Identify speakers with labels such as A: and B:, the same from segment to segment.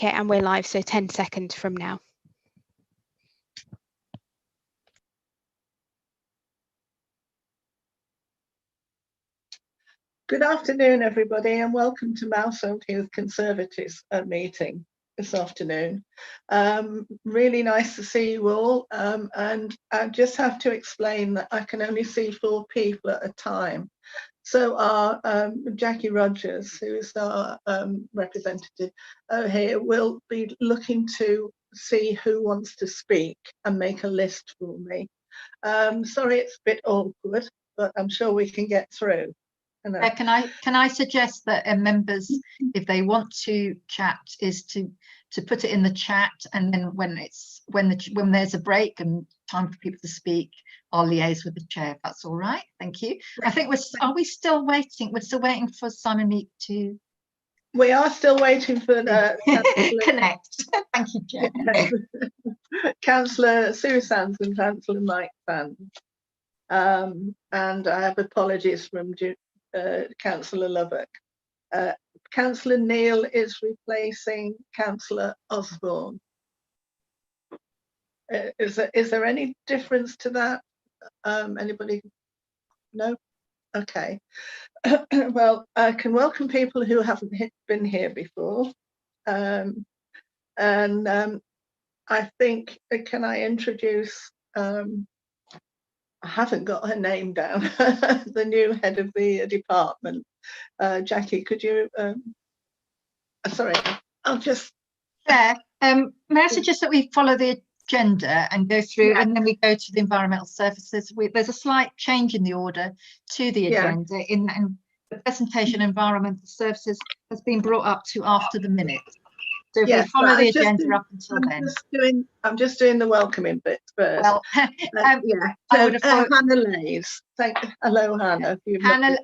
A: Okay, and we're live, so 10 seconds from now.
B: Good afternoon, everybody, and welcome to Mousehold Heath Conservators meeting this afternoon. Really nice to see you all, and I just have to explain that I can only see 4 people at a time. So our Jackie Rogers, who is our representative here, will be looking to see who wants to speak and make a list for me. Sorry, it's a bit awkward, but I'm sure we can get through.
C: Can I suggest that members, if they want to chat, is to put it in the chat, and then when there's a break and time for people to speak, I'll liaise with the chair. If that's all right. Thank you. I think are we still waiting? We're still waiting for Simon Meek to.
B: We are still waiting for the
C: connect. Thank you, Chair.
B: Councillor Sue Sands and Councillor Mike Sands. And I have apologies from Councillor Lubbock. Councillor Neil is replacing Councillor Osborne. Is there any difference to that? Anybody? No? Okay. Well, I can welcome people who haven't been here before. I think, can I introduce, I haven't got her name down, the new head of the department. Jackie, could you, sorry, I'll just.
C: Chair, may I suggest that we follow the agenda and go through, and then we go to the environmental services. There's a slight change in the order to the agenda in the presentation environmental services has been brought up to after the minutes. So if we follow the agenda up until then.
B: I'm just doing the welcoming bit first.
C: Well,
B: Hannah Lays. Hello, Hannah.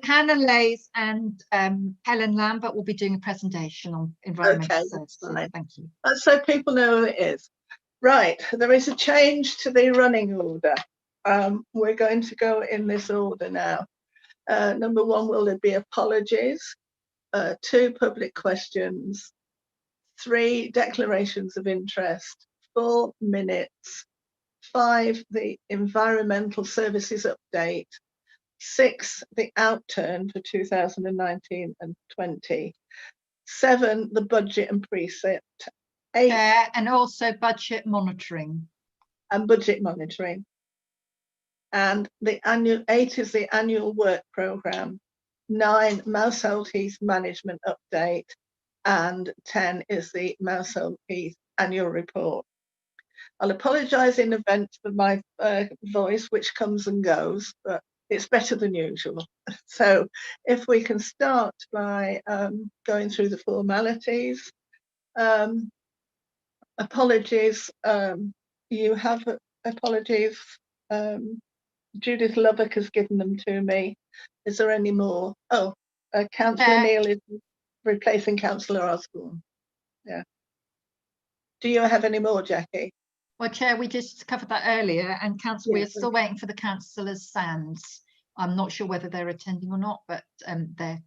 C: Hannah Lays and Helen Lambert will be doing a presentation on environmental services. Thank you.
B: So people know who it is. Right, there is a change to the running order. We're going to go in this order now. Number 1, will there be apologies? 2, public questions. 3, declarations of interest. 4, minutes. 5, the environmental services update. 6, the outturn for 2019 and 20. 7, the budget and precept. 8,
C: and also budget monitoring.
B: And budget monitoring. And the 8 is the annual work programme. 9, Mousehold Heath management update. And 10 is the Mousehold Heath annual report. I'll apologise in advance for my voice, which comes and goes, but it's better than usual. So if we can start by going through the formalities. Apologies, you have apologies. Judith Lubbock has given them to me. Is there any more? Oh, Councillor Neil is replacing Councillor Osborne. Yeah. Do you have any more, Jackie?
C: Well, Chair, we just covered that earlier, and Council, we're still waiting for the Councillors Sands. I'm not sure whether they're attending or not, but they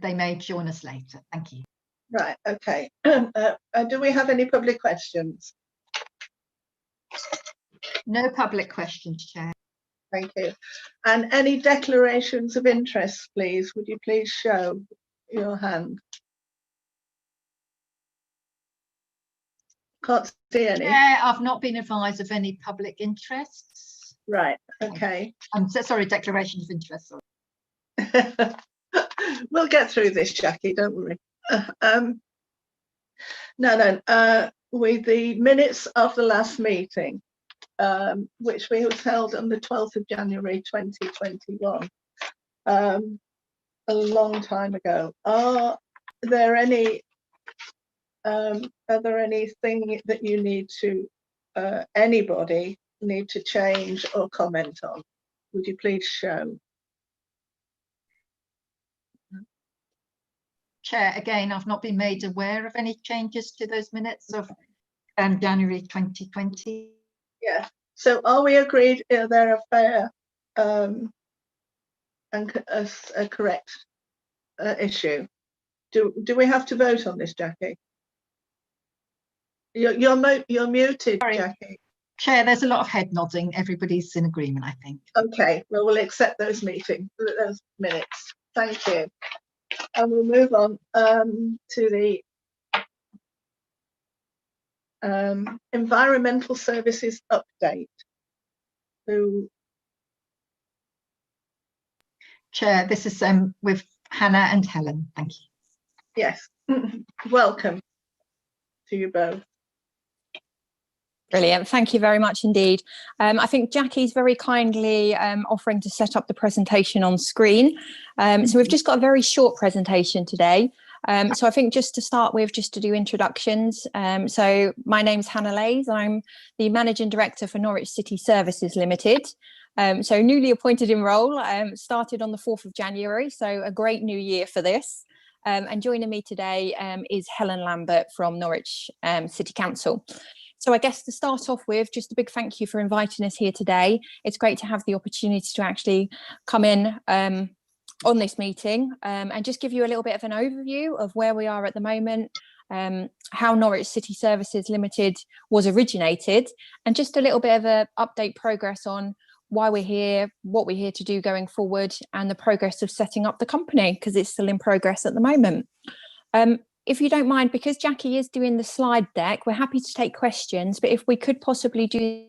C: may join us later. Thank you.
B: Right. Okay. Do we have any public questions?
C: No public questions, Chair.
B: Thank you. And any declarations of interest, please? Would you please show your hand? Can't see any.
C: Yeah, I've not been advised of any public interests.
B: Right. Okay.
C: I'm so sorry. Declaration of interest.
B: Sorry. We'll get through this, Jackie. Don't worry. With the minutes of the last meeting, which we was held on the 12th of January 2021, a long time ago. Are there anything that you need to, anybody need to change or comment on? Would you please show?
C: Chair, again, I've not been made aware of any changes to those minutes of January 2020.
B: Yeah. So are we agreed they're a fair and a correct issue? Do we have to vote on this, Jackie? You're muted,
C: Sorry.
B: Jackie.
C: Chair, there's a lot of head nodding. Everybody's in agreement, I think.
B: Okay, well, we'll accept those minutes. Thank you. And we'll move on to the environmental services update. So,
C: Chair, this is with Hannah and Helen. Thank you.
B: yes, welcome to you both.
D: Brilliant. Thank you very much indeed. I think Jackie's very kindly offering to set up the presentation on screen. So we've just got a very short presentation today. So I think just to start with, just to do introductions. So my name's Hannah Lays. I'm the Managing Director for Norwich City Services Limited. So newly appointed in role, started on the 4th of January. So a great new year for this. And joining me today is Helen Lambert from Norwich City Council. So I guess to start off with, just a big thank you for inviting us here today. It's great to have the opportunity to actually come in on this meeting and just give you a little bit of an overview of where we are at the moment, how Norwich City Services Limited was originated, and just a little bit of an update progress on why we're here, what we're here to do going forward, and the progress of setting up the company, because it's still in progress at the moment. If you don't mind, because Jackie is doing the slide deck, we're happy to take questions, but if we could possibly do...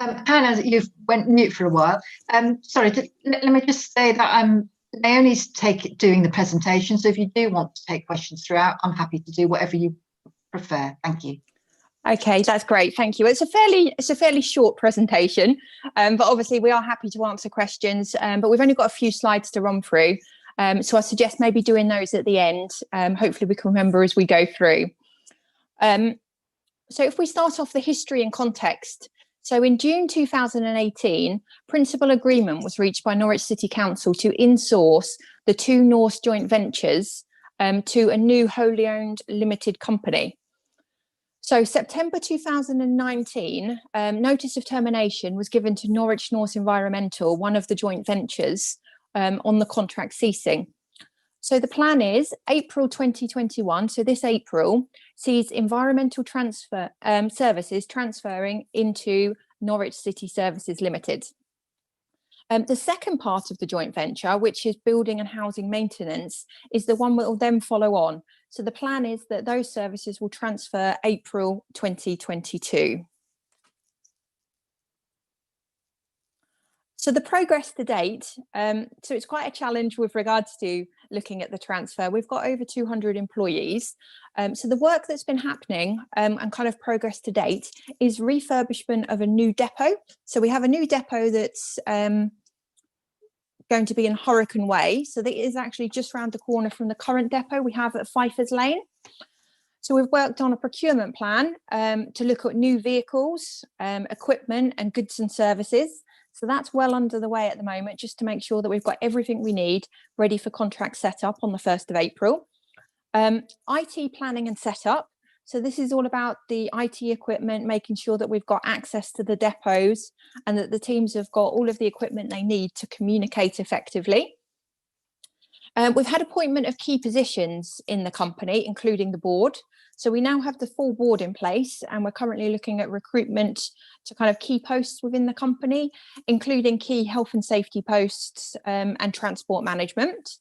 C: Hannah, you've went mute for a while. Sorry, let me just say that Naomi's doing the presentation, so if you do want to take questions throughout, I'm happy to do whatever you prefer. Thank you.
D: Okay, that's great. Thank you. It's a fairly short presentation, but obviously we are happy to answer questions, but we've only got a few slides to run through. So I suggest maybe doing those at the end. Hopefully we can remember as we go through. So if we start off the history and context. So in June 2018, principal agreement was reached by Norwich City Council to insource the two Norse joint ventures to a new wholly owned limited company. So September 2019, notice of termination was given to Norwich Norse Environmental, one of the joint ventures, on the contract ceasing. So the plan is April 2021, so this April, sees environmental transfer services transferring into Norwich City Services Limited. The second part of the joint venture, which is building and housing maintenance, is the one that will then follow on. So the plan is that those services will transfer April 2022. So the progress to date, so it's quite a challenge with regards to looking at the transfer. We've got over 200 employees. So the work that's been happening and kind of progress to date is refurbishment of a new depot. So we have a new depot that's going to be in Hurricane Way. So that is actually just around the corner from the current depot we have at Pfeiffer's Lane. So we've worked on a procurement plan to look at new vehicles, equipment and goods and services. So that's well under the way at the moment, just to make sure that we've got everything we need ready for contract setup on the 1st of April. IT planning and setup. So this is all about the IT equipment, making sure that we've got access to the depots and that the teams have got all of the equipment they need to communicate effectively. We've had appointment of key positions in the company, including the board. So we now have the full board in place, and we're currently looking at recruitment to kind of key posts within the company, including key health and safety posts and transport management.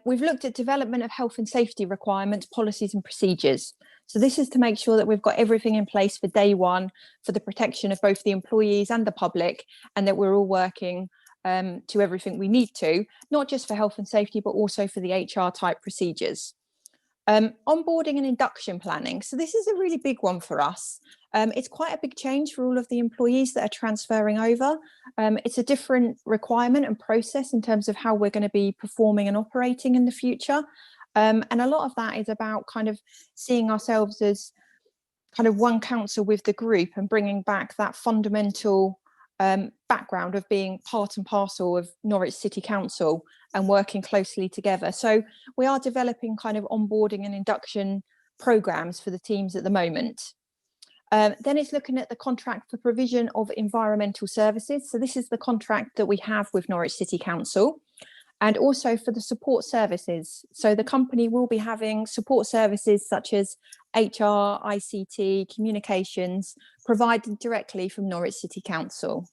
D: We've looked at development of health and safety requirements, policies and procedures. So this is to make sure that we've got everything in place for day one for the protection of both the employees and the public, and that we're all working to everything we need to, not just for health and safety, but also for the HR type procedures. Onboarding and induction planning. So this is a really big one for us. It's quite a big change for all of the employees that are transferring over. It's a different requirement and process in terms of how we're going to be performing and operating in the future. And a lot of that is about kind of seeing ourselves as kind of one council with the group and bringing back that fundamental background of being part and parcel of Norwich City Council and working closely together. So we are developing kind of onboarding and induction programs for the teams at the moment. Then it's looking at the contract for provision of environmental services. So this is the contract that we have with Norwich City Council, and also for the support services. So the company will be having support services such as HR, ICT, communications, provided directly from Norwich City Council.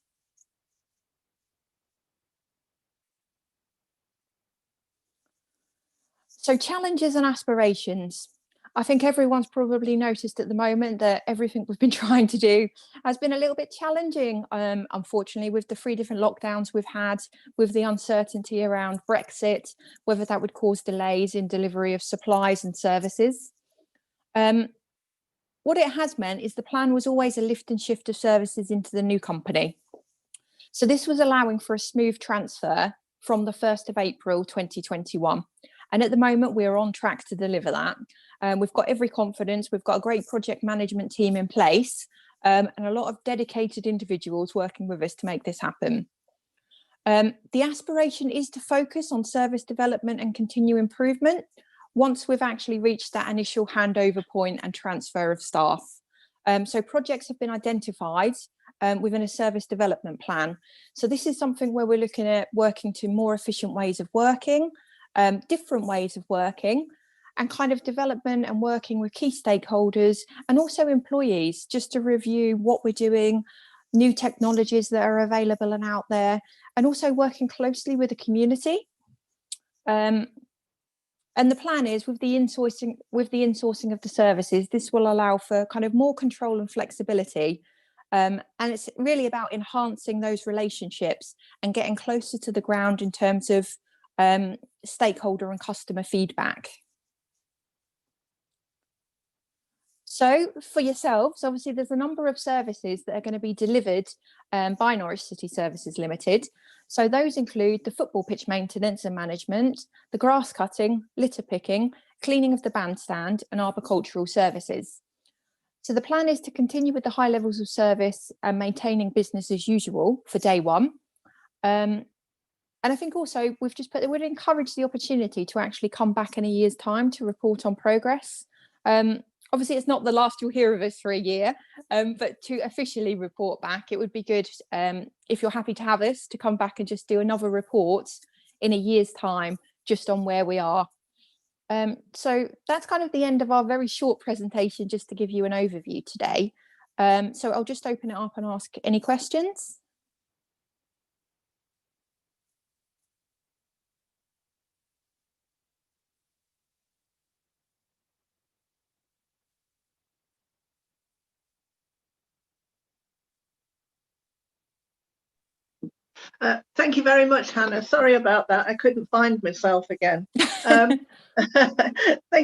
D: So challenges and aspirations. I think everyone's probably noticed at the moment that everything we've been trying to do has been a little bit challenging, unfortunately, with the 3 different lockdowns we've had, with the uncertainty around Brexit, whether that would cause delays in delivery of supplies and services. What it has meant is the plan was always a lift and shift of services into the new company. So this was allowing for a smooth transfer from the 1st of April 2021. And at the moment, we're on track to deliver that. We've got every confidence. We've got a great project management team in place, and a lot of dedicated individuals working with us to make this happen. The aspiration is to focus on service development and continue improvement once we've actually reached that initial handover point and transfer of staff. So projects have been identified within a service development plan. So this is something where we're looking at working to more efficient ways of working, different ways of working, and kind of development and working with key stakeholders and also employees, just to review what we're doing, new technologies that are available and out there, and also working closely with the community. And the plan is with the insourcing of the services, this will allow for kind of more control and flexibility. And it's really about enhancing those relationships and getting closer to the ground in terms of stakeholder and customer feedback. So for yourselves, obviously there's a number of services that are going to be delivered by Norwich City Services Limited. So those include the football pitch maintenance and management, the grass cutting, litter picking, cleaning of the bandstand and arboricultural services. So the plan is to continue with the high levels of service and maintaining business as usual for day one. And I think also we've just put, it would encourage the opportunity to actually come back in a year's time to report on progress. Obviously, it's not the last you'll hear of us for a year, but to officially report back, it would be good if you're happy to have us to come back and just do another report in a year's time, just on where we are. So that's kind of the end of our very short presentation, just to give you an overview today. So I'll just open it up and ask any questions.
B: Thank you very much, Hannah. Sorry about that. I couldn't find myself again. Thank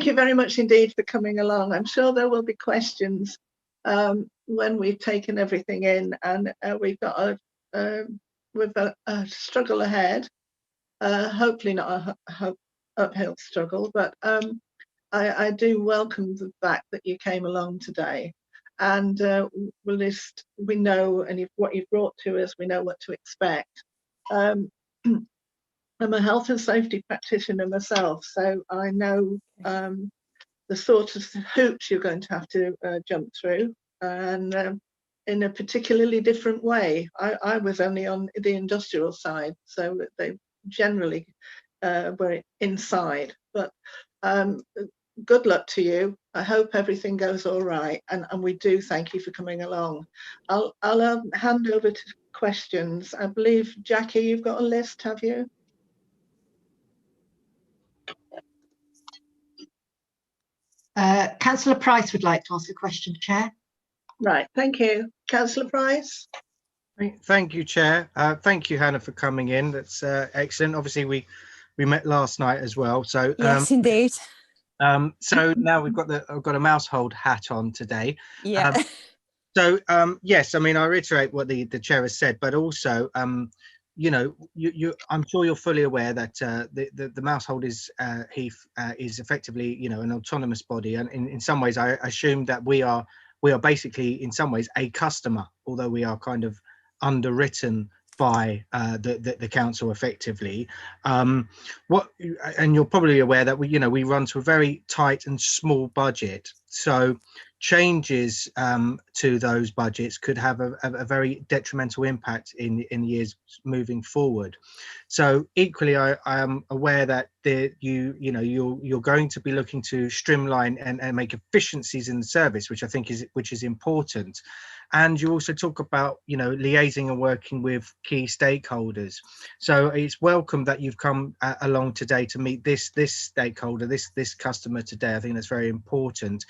B: you very much indeed for coming along. I'm sure there will be questions when we've taken everything in, and we've got a struggle ahead. Hopefully not a uphill struggle, but I do welcome the fact that you came along today. And we know, and what you've brought to us, we know what to expect. I'm a health and safety practitioner myself, so I know the sort of hoops you're going to have to jump through, and in a particularly different way. I was only on the industrial side, so they generally were inside, but good luck to you. I hope everything goes all right, and we do thank you for coming along. I'll hand over to questions. I believe, Jackie, you've got a list, have you?
C: Councillor Price would like to ask a question, Chair.
B: Right, thank you. Councillor Price.
E: Thank you, Chair. Thank you, Hannah, for coming in. That's excellent. Obviously, we met last night as well. So
D: yes, indeed.
E: So now I've got a Mousehold hat on today.
D: Yeah.
E: So yes, I mean, I reiterate what the chair has said, but also you know, I'm sure you're fully aware that the Mousehold Heath is effectively, you know, an autonomous body, and in some ways I assume that we are basically in some ways a customer, although we are kind of underwritten by the council effectively. And you're probably aware that we run to a very tight and small budget. So changes to those budgets could have a very detrimental impact in years moving forward. So equally, I am aware that you're going to be looking to streamline and make efficiencies in the service, which I think is important. And you also talk about, liaising and working with key stakeholders. So it's welcome that you've come along today to meet this stakeholder, this customer today. I think that's very important.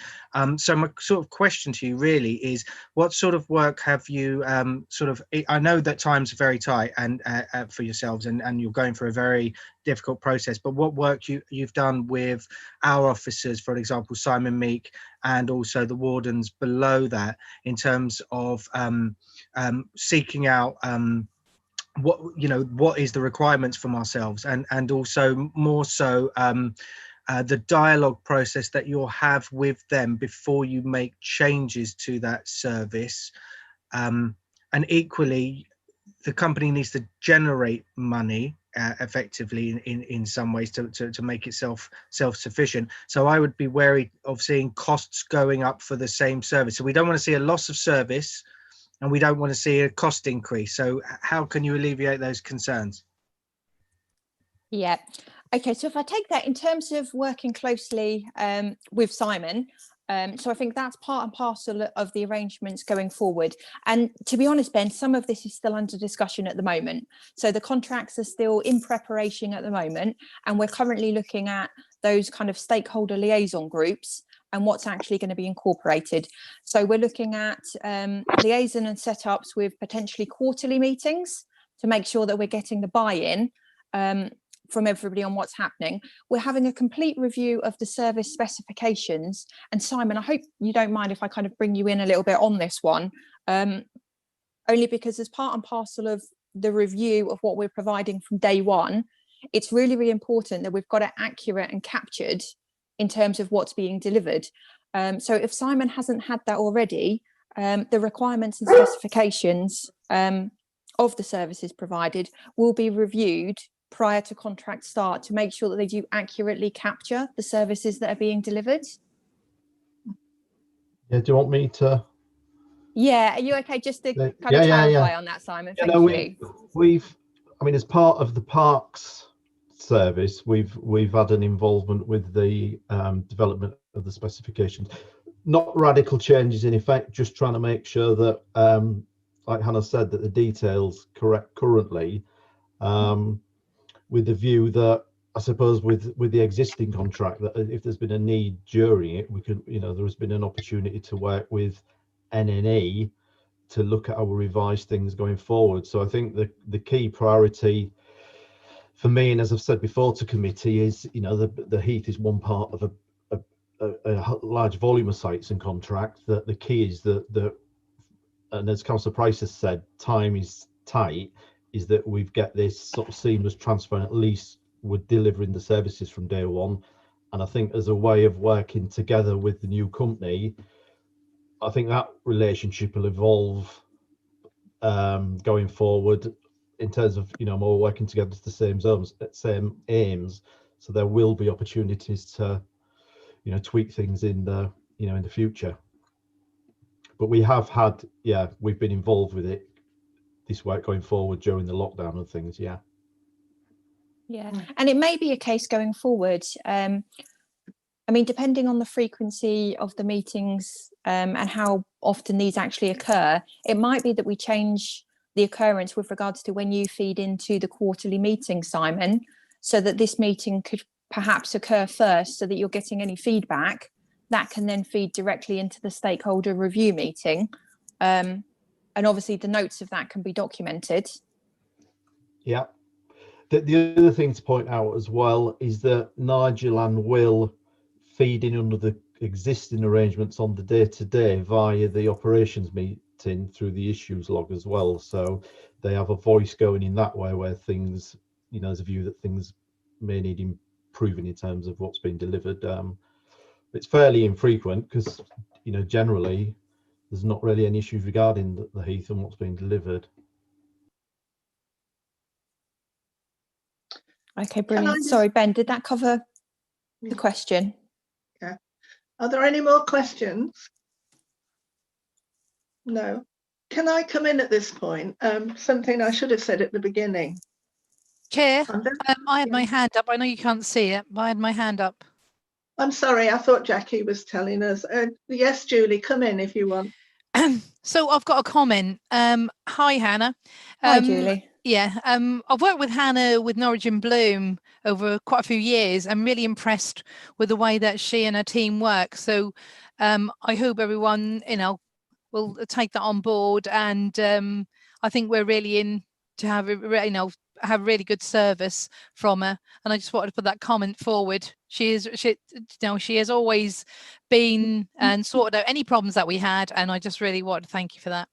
E: So my sort of question to you really is, what sort of work have you I know that times are very tight and for yourselves, and you're going through a very difficult process, but what work you've done with our officers, for example, Simon Meek, and also the wardens below that, in terms of seeking out what is the requirements from ourselves, and also more so the dialogue process that you'll have with them before you make changes to that service. And equally, the company needs to generate money effectively in some ways to make itself self-sufficient. So I would be wary of seeing costs going up for the same service. So we don't want to see a loss of service, and we don't want to see a cost increase. So how can you alleviate those concerns?
D: Yeah. Okay, so if I take that in terms of working closely with Simon, so I think that's part and parcel of the arrangements going forward. And to be honest, Ben, some of this is still under discussion at the moment. So the contracts are still in preparation at the moment, and we're currently looking at those kind of stakeholder liaison groups and what's actually going to be incorporated. So we're looking at liaison and setups with potentially quarterly meetings to make sure that we're getting the buy-in from everybody on what's happening. We're having a complete review of the service specifications. And Simon, I hope you don't mind if I kind of bring you in a little bit on this one, only because as part and parcel of the review of what we're providing from day one, it's really, really important that we've got it accurate and captured in terms of what's being delivered. So if Simon hasn't had that already, the requirements and specifications of the services provided will be reviewed prior to contract start to make sure that they do accurately capture the services that are being delivered.
F: Yeah, do you want me to?
D: Yeah, are you okay just to kind of clarify on that, Simon? Thank you.
F: We've, I mean, as part of the parks service, we've had an involvement with the development of the specifications. Not radical changes in effect, just trying to make sure that, like Hannah said, that the details correct currently, with the view that I suppose with the existing contract, that if there's been a need during it, we could, there has been an opportunity to work with NNE to look at our revised things going forward. So I think the key priority for me, and as I've said before to committee, is the Heath is one part of a large volume of sites and contract. That the key is that and as Councillor Price has said, time is tight, is that we've got this sort of seamless transfer, and at least we're delivering the services from day one. And I think as a way of working together with the new company, I think that relationship will evolve going forward in terms of more working together to the same aims. So there will be opportunities to tweak things in the in the future. But we have had, we've been involved with it, this work going forward during the lockdown and things. Yeah,
D: and it may be a case going forward, I mean, depending on the frequency of the meetings and how often these actually occur, it might be that we change the occurrence with regards to when you feed into the quarterly meeting, Simon, so that this meeting could perhaps occur first, so that you're getting any feedback that can then feed directly into the stakeholder review meeting. And obviously the notes of that can be documented. Yeah.
F: The other thing to point out as well is that Nigel and Will feed in under the existing arrangements on the day-to-day via the operations meeting through the issues log as well. So they have a voice going in that way, where things, there's a view that things may need improving in terms of what's been delivered. It's fairly infrequent because, generally there's not really any issues regarding the Heath and what's being delivered.
D: Okay, brilliant. Sorry, Ben, did that cover the question?
B: Yeah. Are there any more questions? No. Can I come in at this point? Something I should have said at the beginning.
G: Chair,
B: I'm very-
G: I had my hand up. I know you can't see it, but I had my hand up.
B: I'm sorry, I thought Jackie was telling us. Yes, Julie, come in if you want.
G: So I've got a comment. Hi, Hannah.
D: Hi, Julie.
G: Yeah, I've worked with Hannah with Norwich and Bloom over quite a few years. I'm really impressed with the way that she and her team work. So I hope everyone, will take that on board. And I think we're really in to have, have really good service from her. And I just wanted to put that comment forward. She has always been and sorted out any problems that we had. And I just really want to thank you for that.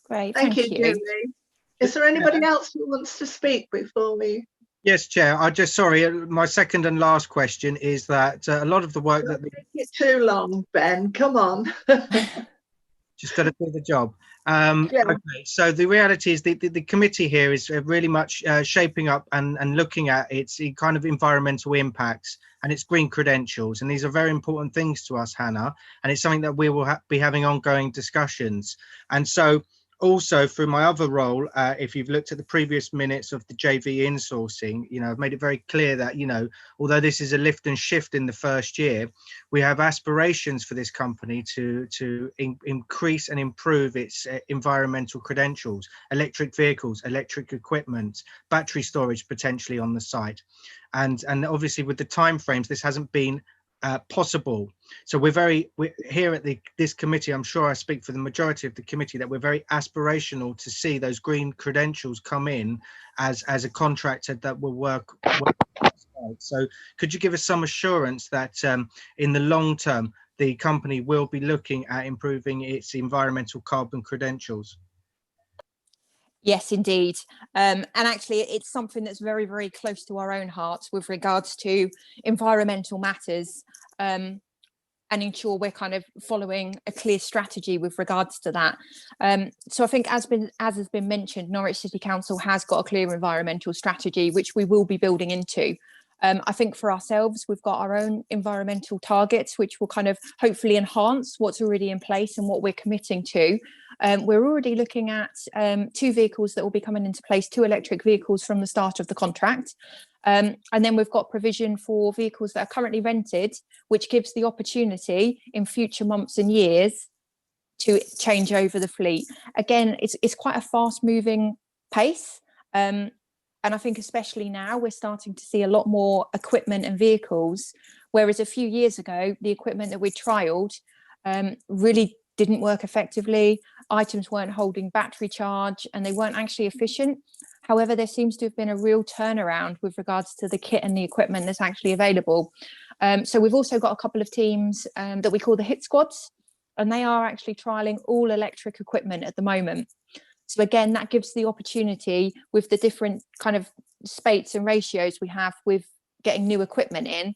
D: Great,
B: Thank you,
D: you.
B: Julie. Is there anybody else who wants to speak before we?
E: Yes, Chair. Sorry, my second and last question is that a lot of the work
B: Don't
E: that
B: make it too long, Ben. Come on.
E: just got to do the job.
B: Yeah.
E: Okay, so the reality is the committee here is really much shaping up and looking at its kind of environmental impacts and its green credentials. And these are very important things to us, Hannah, and it's something that we will be having ongoing discussions. And so also through my other role, if you've looked at the previous minutes of the JV insourcing, I've made it very clear that, although this is a lift and shift in the first year, we have aspirations for this company to increase and improve its environmental credentials, electric vehicles, electric equipment, battery storage potentially on the site. And obviously with the timeframes, this hasn't been possible. So we're here at this committee, I'm sure I speak for the majority of the committee, that we're very aspirational to see those green credentials come in as a contractor that will work. So could you give us some assurance that in the long term, the company will be looking at improving its environmental carbon credentials?
D: Yes, indeed. And actually, it's something that's very, very close to our own hearts with regards to environmental matters, and ensure we're kind of following a clear strategy with regards to that. So I think as has been mentioned, Norwich City Council has got a clear environmental strategy, which we will be building into. I think for ourselves, we've got our own environmental targets, which will kind of hopefully enhance what's already in place and what we're committing to. We're already looking at 2 vehicles that will be coming into place, 2 electric vehicles from the start of the contract. And then we've got provision for vehicles that are currently rented, which gives the opportunity in future months and years to change over the fleet. Again, it's quite a fast moving pace. And I think especially now we're starting to see a lot more equipment and vehicles, whereas a few years ago, the equipment that we trialled really didn't work effectively. Items weren't holding battery charge and they weren't actually efficient. However, there seems to have been a real turnaround with regards to the kit and the equipment that's actually available. So we've also got a couple of teams that we call the hit squads, and they are actually trialling all electric equipment at the moment. So again, that gives the opportunity with the different kind of spates and ratios we have with getting new equipment in.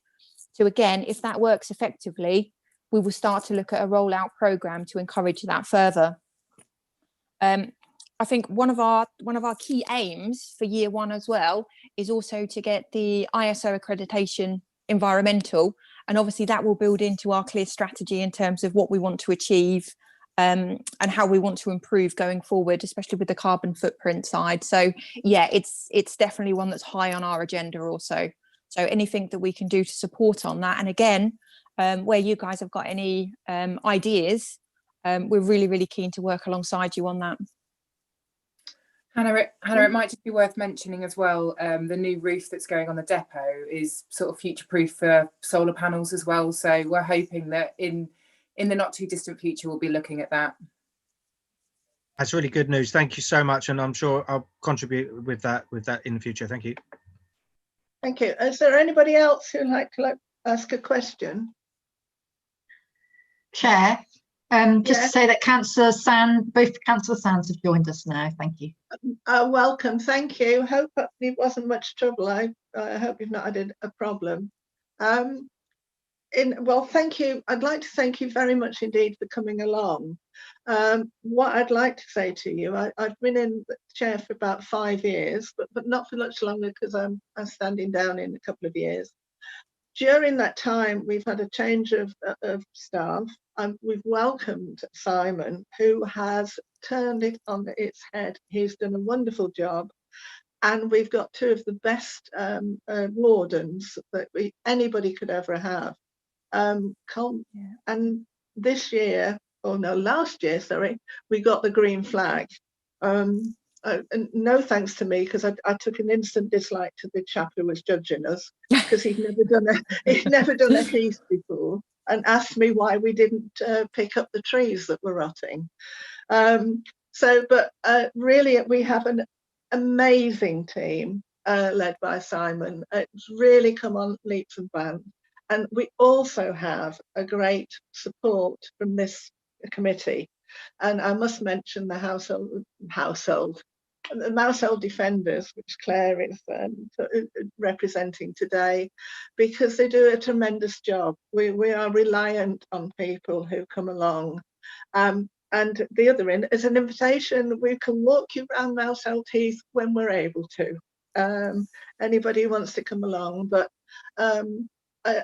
D: So again, if that works effectively, we will start to look at a rollout program to encourage that further. I think one of our key aims for year 1 as well is also to get the ISO accreditation environmental, and obviously that will build into our clear strategy in terms of what we want to achieve and how we want to improve going forward, especially with the carbon footprint side. So yeah, it's definitely one that's high on our agenda also. So anything that we can do to support on that, and again, where you guys have got any ideas, we're really, really keen to work alongside you on that.
H: Hannah, it might just be worth mentioning as well, the new roof that's going on the depot is sort of future-proof for solar panels as well. So we're hoping that in the not too distant future, we'll be looking at that.
E: That's really good news. Thank you so much. And I'm sure I'll contribute with that in the future. Thank you.
B: Thank you. Is there anybody else who'd like to ask a question?
C: Chair, just
B: Yes.
C: to say that both Councillor Sands have joined us now. Thank you.
B: Welcome. Thank you. Hope it wasn't much trouble. I hope you've not had a problem. Well, thank you. I'd like to thank you very much indeed for coming along. What I'd like to say to you, I've been in the chair for about 5 years, but not for much longer because I'm standing down in a couple of years. during that time, we've had a change of staff. We've welcomed Simon, who has turned it on its head. He's done a wonderful job. And we've got two of the best wardens that anybody could ever have. And this year, or no, last year, sorry, we got the green flag. And no thanks to me, because I took an instant dislike to the chap who was judging us, because he'd never done a heath before, and asked me why we didn't pick up the trees that were rotting. But really, we have an amazing team led by Simon. It's really come on leaps and bounds. And we also have a great support from this committee. And I must mention the Mousehold Defenders, which Claire is representing today, because they do a tremendous job. We are reliant on people who come along. And the other end is an invitation. We can walk you around Mousehold Heath when we're able to. Anybody who wants to come along, but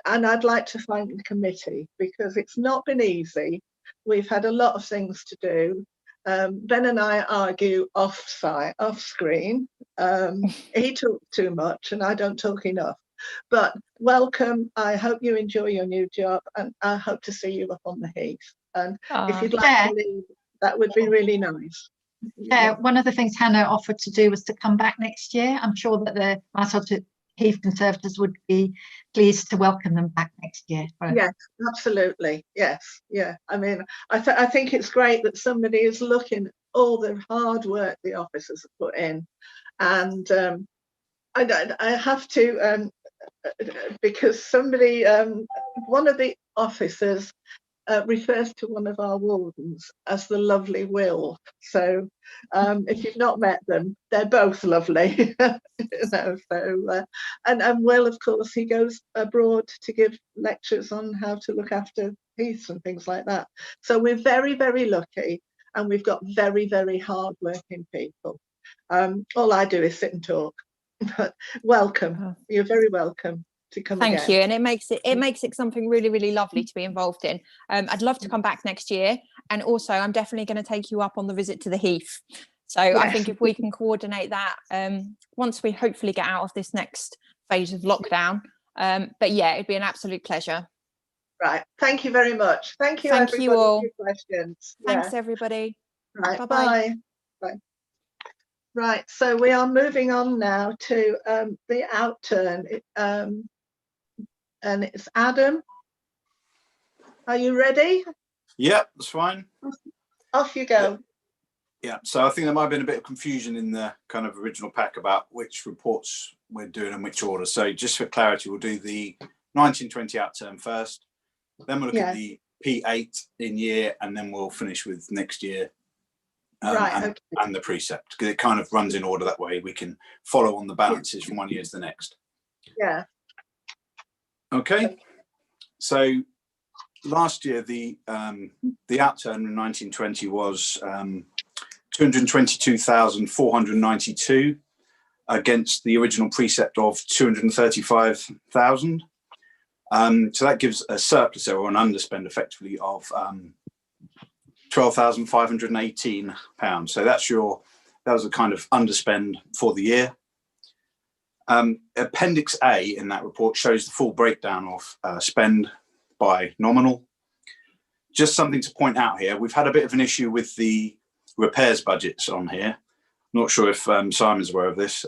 B: and I'd like to thank the committee, because it's not been easy. We've had a lot of things to do. Ben and I argue off screen. He talks too much and I don't talk enough. But welcome. I hope you enjoy your new job, and I hope to see you up on the Heath. And if you'd like to leave, that would be really nice.
C: Yeah, one of the things Hannah offered to do was to come back next year. I'm sure that the Mousehold Heath Conservators would be pleased to welcome them back next year.
B: Yes, absolutely. Yes, yeah. I mean, I think it's great that somebody is looking at all the hard work the officers have put in, and I have to because somebody, one of the officers refers to one of our wardens as the lovely Will. So if you've not met them, they're both lovely. You know, so and Will, of course, he goes abroad to give lectures on how to look after heaths and things like that. So we're very, very lucky, and we've got very, very hard working people. All I do is sit and talk. But welcome. You're very welcome to come
D: Thank
B: again.
D: you, and it makes it something really, really lovely to be involved in. I'd love to come back next year, and also I'm definitely going to take you up on the visit to the Heath. So yes. I think if we can coordinate that once we hopefully get out of this next phase of lockdown. But yeah, it'd be an absolute pleasure.
B: Right, thank you very much. Thank you,
D: thank
B: everybody,
D: you all
B: for your questions.
D: Thanks everybody.
B: Right,
D: bye.
B: Bye. Right, so we are moving on now to the outturn, and it's Adam. Are you ready?
I: Yeah, that's fine.
B: Off you go.
I: Yeah, so I think there might have been a bit of confusion in the kind of original pack about which reports we're doing and which order. So just for clarity, we'll do the 1920 outturn first, then we'll look at the P8 in year, and then we'll finish with next year. And the precept, because it kind of runs in order. That way we can follow on the balances from one year to the next.
B: Yeah.
I: Okay. So last year the outturn in 1920 was 222,492 against the original precept of 235,000. So that gives a surplus or an underspend effectively of £12,518. So that was a kind of underspend for the year. Appendix A in that report shows the full breakdown of spend by nominal. Just something to point out here, we've had a bit of an issue with the repairs budgets on here. Not sure if Simon's aware of this.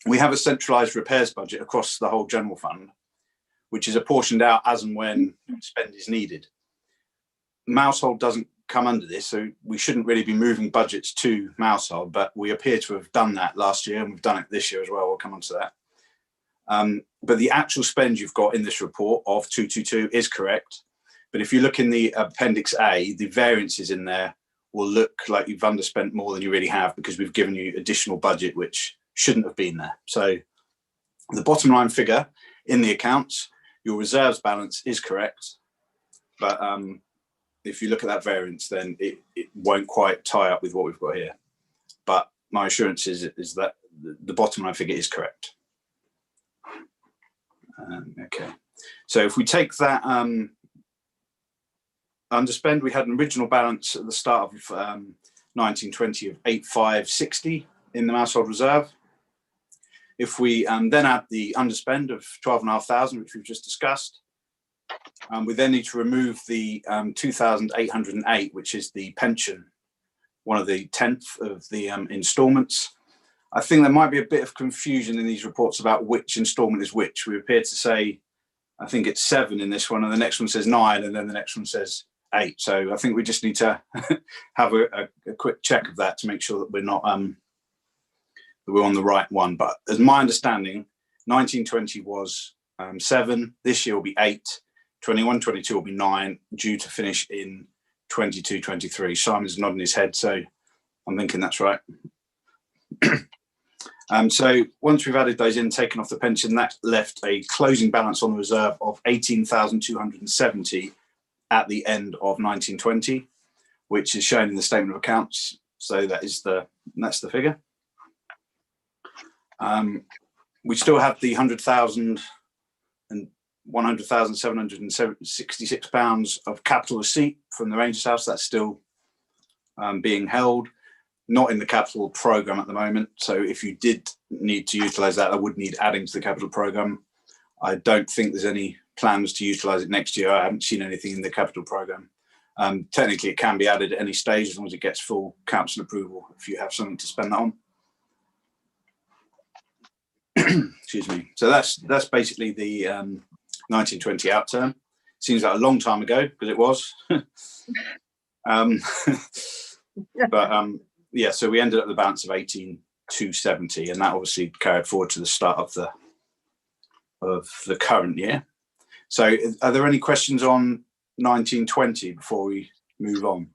I: We have a centralised repairs budget across the whole general fund, which is apportioned out as and when spend is needed. Mousehold doesn't come under this, so we shouldn't really be moving budgets to Mousehold, but we appear to have done that last year, and we've done it this year as well. We'll come on to that. But the actual spend you've got in this report of 222 is correct. But if you look in the Appendix A, the variances in there will look like you've underspent more than you really have, because we've given you additional budget which shouldn't have been there. So the bottom line figure in the accounts, your reserves balance is correct, but if you look at that variance, then it won't quite tie up with what we've got here. But my assurance is that the bottom line figure is correct. Okay, so if we take that underspend, we had an original balance at the start of 1920 of 8560 in the Mousehold Reserve. If we then add the underspend of 12,500, which we've just discussed, we then need to remove the 2,808, which is the pension, one of the 10th of the instalments. I think there might be a bit of confusion in these reports about which instalment is which. We appear to say, I think it's 7 in this one, and the next one says 9, and then the next one says 8. So I think we just need to have a quick check of that to make sure that we're not that we're on the right one. But as my understanding, 1920 was 7. This year will be 8. 21-22 will be 9, due to finish in 22-23. Simon's nodding his head, so I'm thinking that's right. So once we've added those in, taken off the pension, that left a closing balance on the reserve of 18,270 at the end of 1920, which is shown in the statement of accounts. So that's the figure. We still have the 100,000 and 100,766 pounds of capital receipt from the Rangers House. That's still being held. Not in the capital programme at the moment. So if you did need to utilise that, I would need adding to the capital programme. I don't think there's any plans to utilise it next year. I haven't seen anything in the capital programme. Technically, it can be added at any stage as long as it gets full council approval if you have something to spend that on. Excuse me. So that's basically the 1920 outturn. Seems like a long time ago, because it was. But yeah, so we ended up with a balance of 18,270, and that obviously carried forward to the start of the current year. So are there any questions on 1920 before we move on?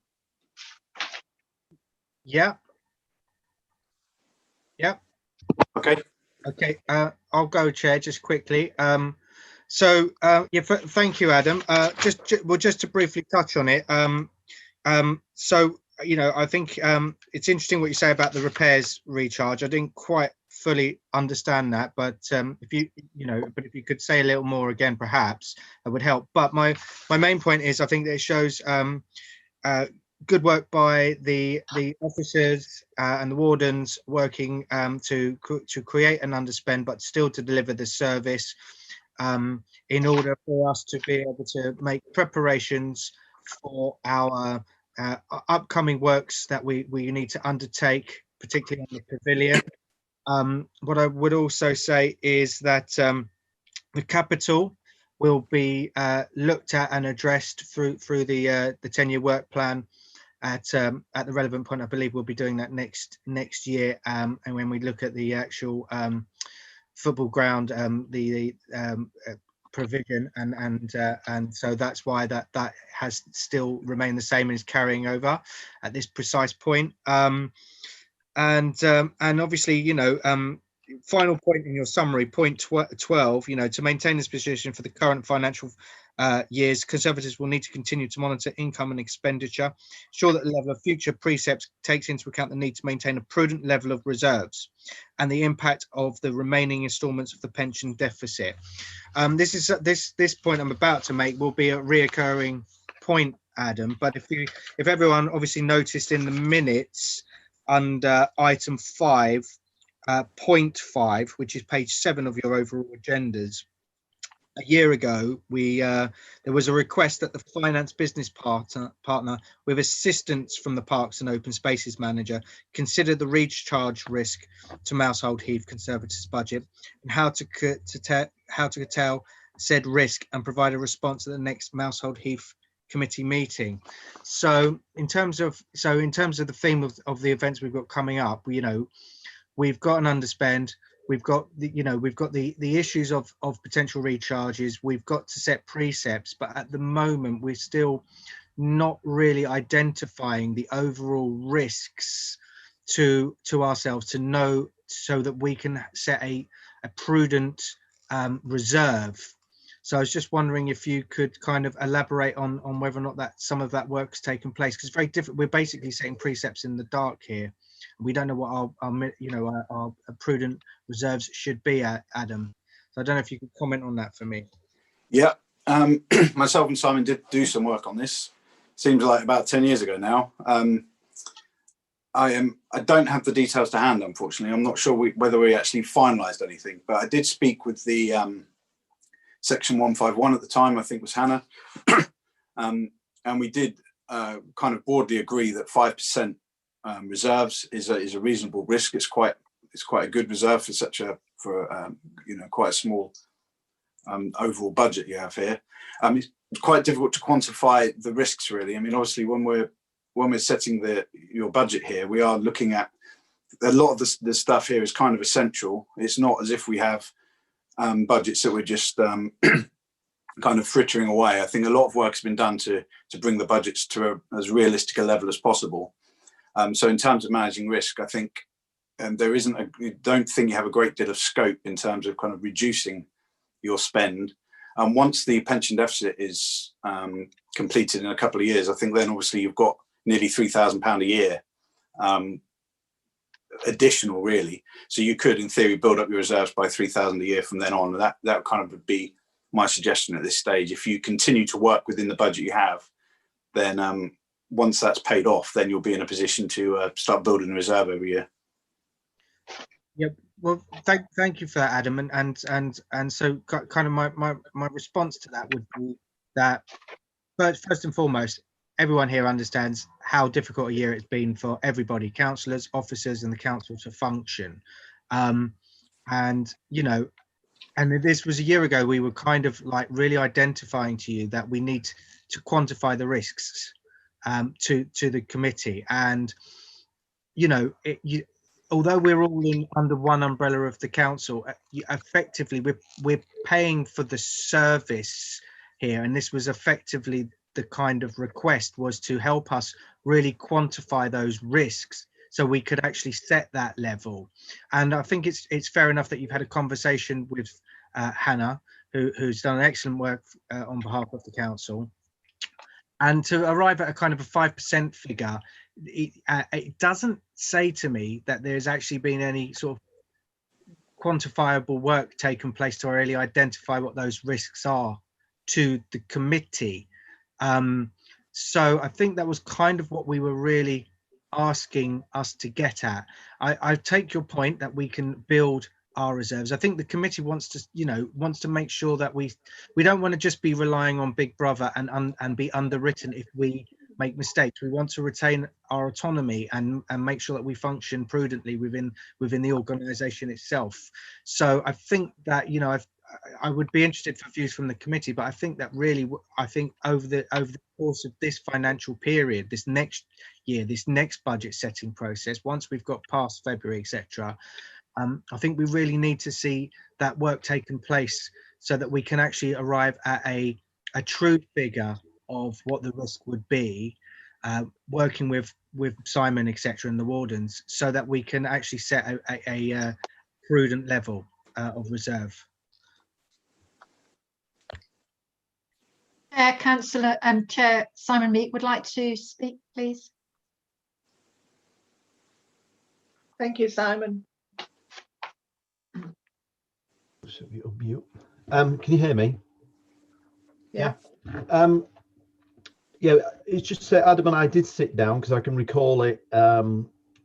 E: Yeah.
I: Okay.
E: I'll go, Chair, just quickly. So thank you, Adam. Just to briefly touch on it. So I think it's interesting what you say about the repairs recharge. I didn't quite fully understand that, but if you could say a little more again, perhaps that would help. But my main point is, I think that it shows good work by the officers and the wardens working to create an underspend, but still to deliver the service in order for us to be able to make preparations for our upcoming works that we need to undertake, particularly on the pavilion. What I would also say is that the capital will be looked at and addressed through the 10-year work plan at the relevant point. I believe we'll be doing that next year, and when we look at the actual football ground, the provision, and so that's why that has still remained the same and is carrying over at this precise point. And obviously, final point in your summary, point 12, to maintain this position for the current financial years, Conservators will need to continue to monitor income and expenditure, ensure that the level of future precepts takes into account the need to maintain a prudent level of reserves and the impact of the remaining instalments of the pension deficit. This point I'm about to make will be a reoccurring point, Adam, but if everyone obviously noticed in the minutes under item 5, point 5, which is page 7 of your overall agendas, a year ago, there was a request that the finance business partner, with assistance from the Parks and Open Spaces manager, consider the recharge risk to Mousehold Heath Conservators budget and how to curtail said risk and provide a response at the next Mousehold Heath committee meeting. So in terms of the theme of the events we've got coming up, we've got an underspend. We've got the issues of potential recharges. We've got to set precepts, but at the moment we're still not really identifying the overall risks to ourselves to know, so that we can set a prudent reserve. So I was just wondering if you could kind of elaborate on whether or not that some of that work's taken place, because it's very different. We're basically setting precepts in the dark here. We don't know what our prudent reserves should be, Adam. So I don't know if you could comment on that for me.
I: Yeah, myself and Simon did do some work on this. Seems like about 10 years ago now. I don't have the details to hand, unfortunately. I'm not sure whether we actually finalised anything, but I did speak with the Section 151 at the time. I think was Hannah, and we did kind of broadly agree that 5% reserves is a reasonable risk. It's quite a good reserve for quite a small overall budget you have here. It's quite difficult to quantify the risks, really. I mean, obviously, when we're setting your budget here, we are looking at a lot of the stuff here is kind of essential. It's not as if we have budgets that we're just kind of frittering away. I think a lot of work has been done to bring the budgets to as realistic a level as possible. So in terms of managing risk, I think don't think you have a great deal of scope in terms of kind of reducing your spend. Once the pension deficit is completed in a couple of years, I think then obviously you've got nearly £3,000 a year additional, really. So you could, in theory, build up your reserves by 3,000 a year from then on. That kind of would be my suggestion at this stage. If you continue to work within the budget you have, then once that's paid off, then you'll be in a position to start building a reserve every year.
E: Yep. Well, thank you for that, Adam. And so kind of my response to that would be that first and foremost, everyone here understands how difficult a year it's been for everybody, councillors, officers, and the council to function. And this was a year ago. We were kind of like really identifying to you that we need to quantify the risks to the committee. And although we're all under one umbrella of the council, effectively we're paying for the service here, and this was effectively the kind of request, was to help us really quantify those risks so we could actually set that level. And I think it's fair enough that you've had a conversation with Hannah, who's done excellent work on behalf of the council, and to arrive at a kind of a 5% figure. It doesn't say to me that there's actually been any sort of quantifiable work taken place to really identify what those risks are to the committee. So I think that was kind of what we were really asking us to get at. I take your point that we can build our reserves. I think the committee wants to make sure that we don't want to just be relying on Big Brother and be underwritten if we make mistakes. We want to retain our autonomy and make sure that we function prudently within the organisation itself. So I think that I would be interested for views from the committee, but I think that really, over the course of this financial period, this next year, this next budget setting process, once we've got past February, etc., I think we really need to see that work taking place so that we can actually arrive at a true figure of what the risk would be, working with Simon, etc., and the wardens, so that we can actually set a prudent level of reserve.
C: Councillor Chair Simon Meek would like to speak, please.
B: Thank you, Simon.
F: Can you hear me?
B: Yeah.
F: Yeah, it's just Adam and I did sit down, because I can recall it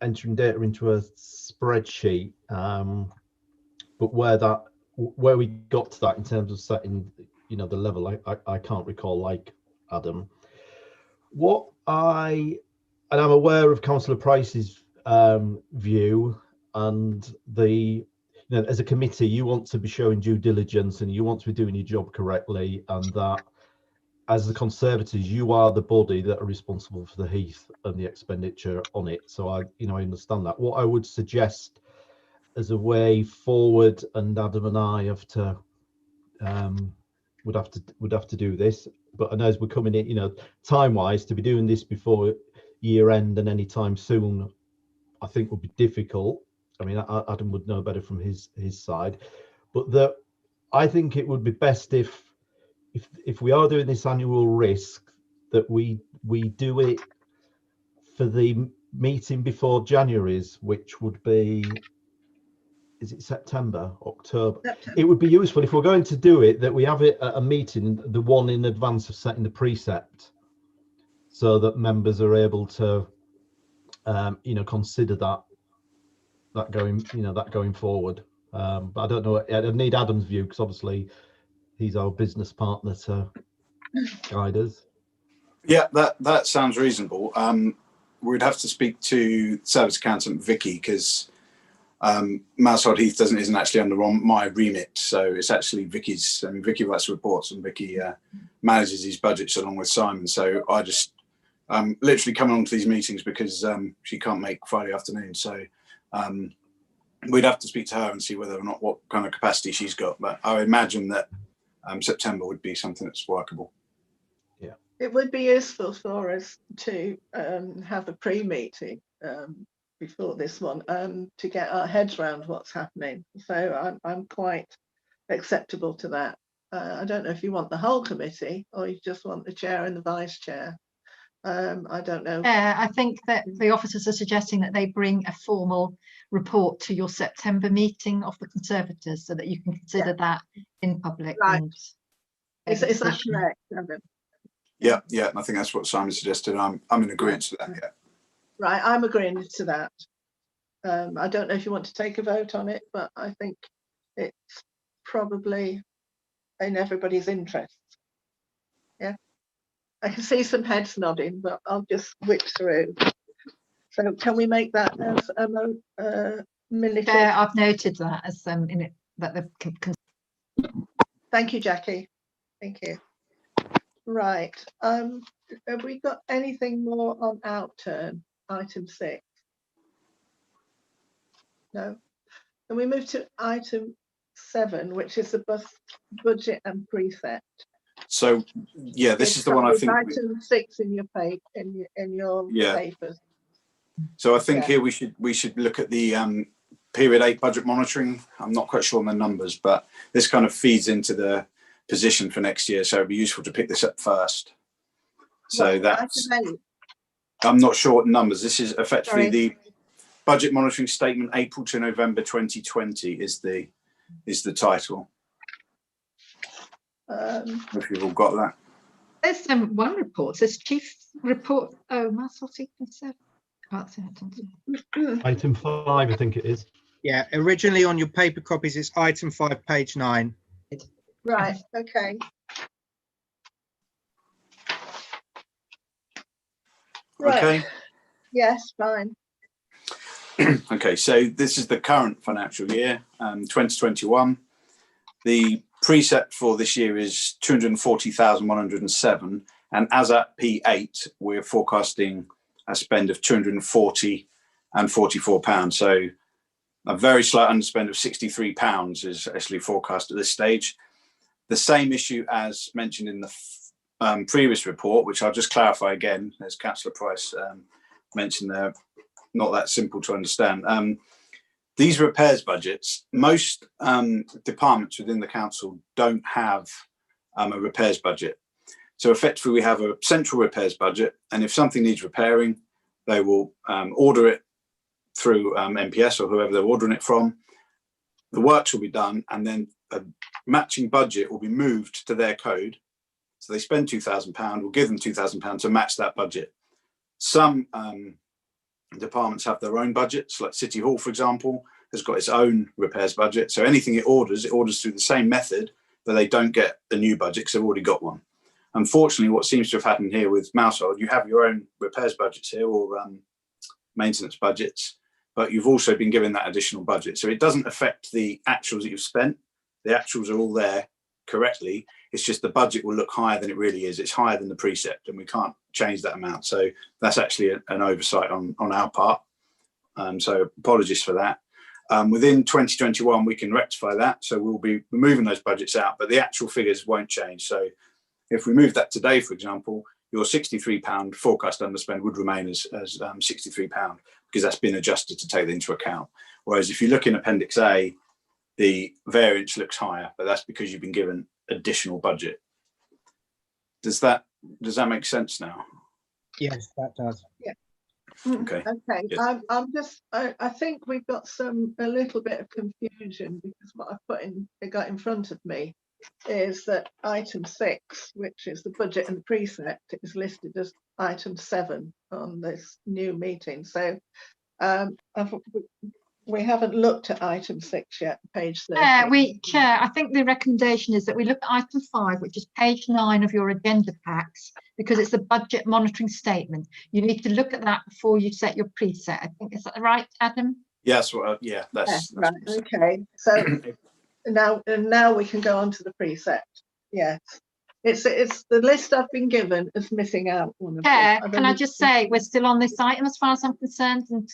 F: entering data into a spreadsheet, but where we got to that in terms of setting the level, I can't recall, like Adam. And I'm aware of Councillor Price's view, and as a committee, you want to be showing due diligence and you want to be doing your job correctly, and that as the Conservators, you are the body that are responsible for the Heath and the expenditure on it. So I understand that. What I would suggest as a way forward, and Adam and I would have to do this, but I know as we're coming in, time-wise, to be doing this before year end and any time soon, I think would be difficult. I mean, Adam would know better from his side, but I think it would be best if we are doing this annual risk, that we do it for the meeting before January's, which would be is it September, October?
B: September.
F: It would be useful if we're going to do it that we have it at a meeting, the one in advance of setting the precept, so that members are able to, consider that going forward. But I don't know. I need Adam's view because obviously he's our business partner to guide us.
I: Yeah, that sounds reasonable. We'd have to speak to service accountant Vicky because Mousehold Heath isn't actually under my remit, so it's actually Vicky's. I mean, Vicky writes reports and Vicky manages these budgets along with Simon. So I'm literally coming on to these meetings because she can't make Friday afternoon. So we'd have to speak to her and see whether or not what kind of capacity she's got. But I imagine that September would be something that's workable.
F: Yeah,
B: it would be useful for us to have a pre-meeting before this one to get our heads around what's happening. So I'm quite acceptable to that. I don't know if you want the whole committee or you just want the chair and the vice chair. I don't know.
C: Yeah, I think that the officers are suggesting that they bring a formal report to your September meeting of the Conservators so that you can consider that in public.
B: Right.
C: And
B: Is that correct, Evan?
I: Yeah, I think that's what Simon suggested. I'm in agreement to that. Yeah.
B: Right, I'm agreeing to that. I don't know if you want to take a vote on it, but I think it's probably in everybody's interest. Yeah, I can see some heads nodding, but I'll just whip through. So can we make that as a minute?
C: Yeah, I've noted that as in it that the.
B: Thank you, Jackie. Thank you. Right. Have we got anything more on outturn? Item 6. No. And we move to item 7, which is the budget and precept.
I: So yeah, this is the one I think.
B: Item 6 in your page in your papers.
I: So I think here we should look at the period 8 budget monitoring. I'm not quite sure on the numbers, but this kind of feeds into the position for next year. So it'd be useful to pick this up first. So that's. I'm not sure what numbers. This is effectively the budget monitoring statement, April to November 2020 is the title. If you've all got that.
C: There's one report. Says chief report. Oh, Mousehold Heath.
F: Item 5, I think it is.
E: Yeah, originally on your paper copies, it's item 5, page 9.
B: Right. Okay. Right.
I: Okay.
B: Yes, fine.
I: Okay, so this is the current financial year, 2021. The precept for this year is 240,107, and as at P8, we're forecasting a spend of 240 and 44 pounds. So a very slight underspend of 63 pounds is actually forecast at this stage. The same issue as mentioned in the previous report, which I'll just clarify again, as Councillor Price mentioned there, not that simple to understand. These repairs budgets, most departments within the council don't have a repairs budget. So effectively we have a central repairs budget, and if something needs repairing, they will order it through MPS or whoever they're ordering it from. The works will be done, and then a matching budget will be moved to their code. So they spend £2,000, we'll give them £2,000 to match that budget. Some departments have their own budgets, like City Hall, for example, has got its own repairs budget. So anything it orders through the same method, but they don't get a new budget because they've already got one. Unfortunately, what seems to have happened here with Mousehold, you have your own repairs budgets here or maintenance budgets, but you've also been given that additional budget. So it doesn't affect the actuals that you've spent. The actuals are all there correctly. It's just the budget will look higher than it really is. It's higher than the precept, and we can't change that amount. So that's actually an oversight on our part. So apologies for that. Within 2021, we can rectify that. So we'll be moving those budgets out, but the actual figures won't change. So if we move that today, for example, your £63 forecast underspend would remain as £63 because that's been adjusted to take that into account. Whereas if you look in Appendix A, the variance looks higher, but that's because you've been given additional budget. Does that make sense now?
E: Yes, that does.
B: Yeah.
I: Okay.
B: Okay,
I: Yes.
B: I think we've got a little bit of confusion because what I got in front of me is that item 6, which is the budget and precept, is listed as item 7 on this new meeting. So we haven't looked at item 6 yet, page 30.
C: Chair, I think the recommendation is that we look at item 5, which is page 9 of your agenda packs, because it's the budget monitoring statement. You need to look at that before you set your preset. I think, is that right, Adam?
I: Yes. Well, yeah. That's
B: Right. Okay. So now we can go on to the precept. Yes. It's the list I've been given as missing out one of them.
C: Chair, can I just say we're still on this item as far as I'm concerned, and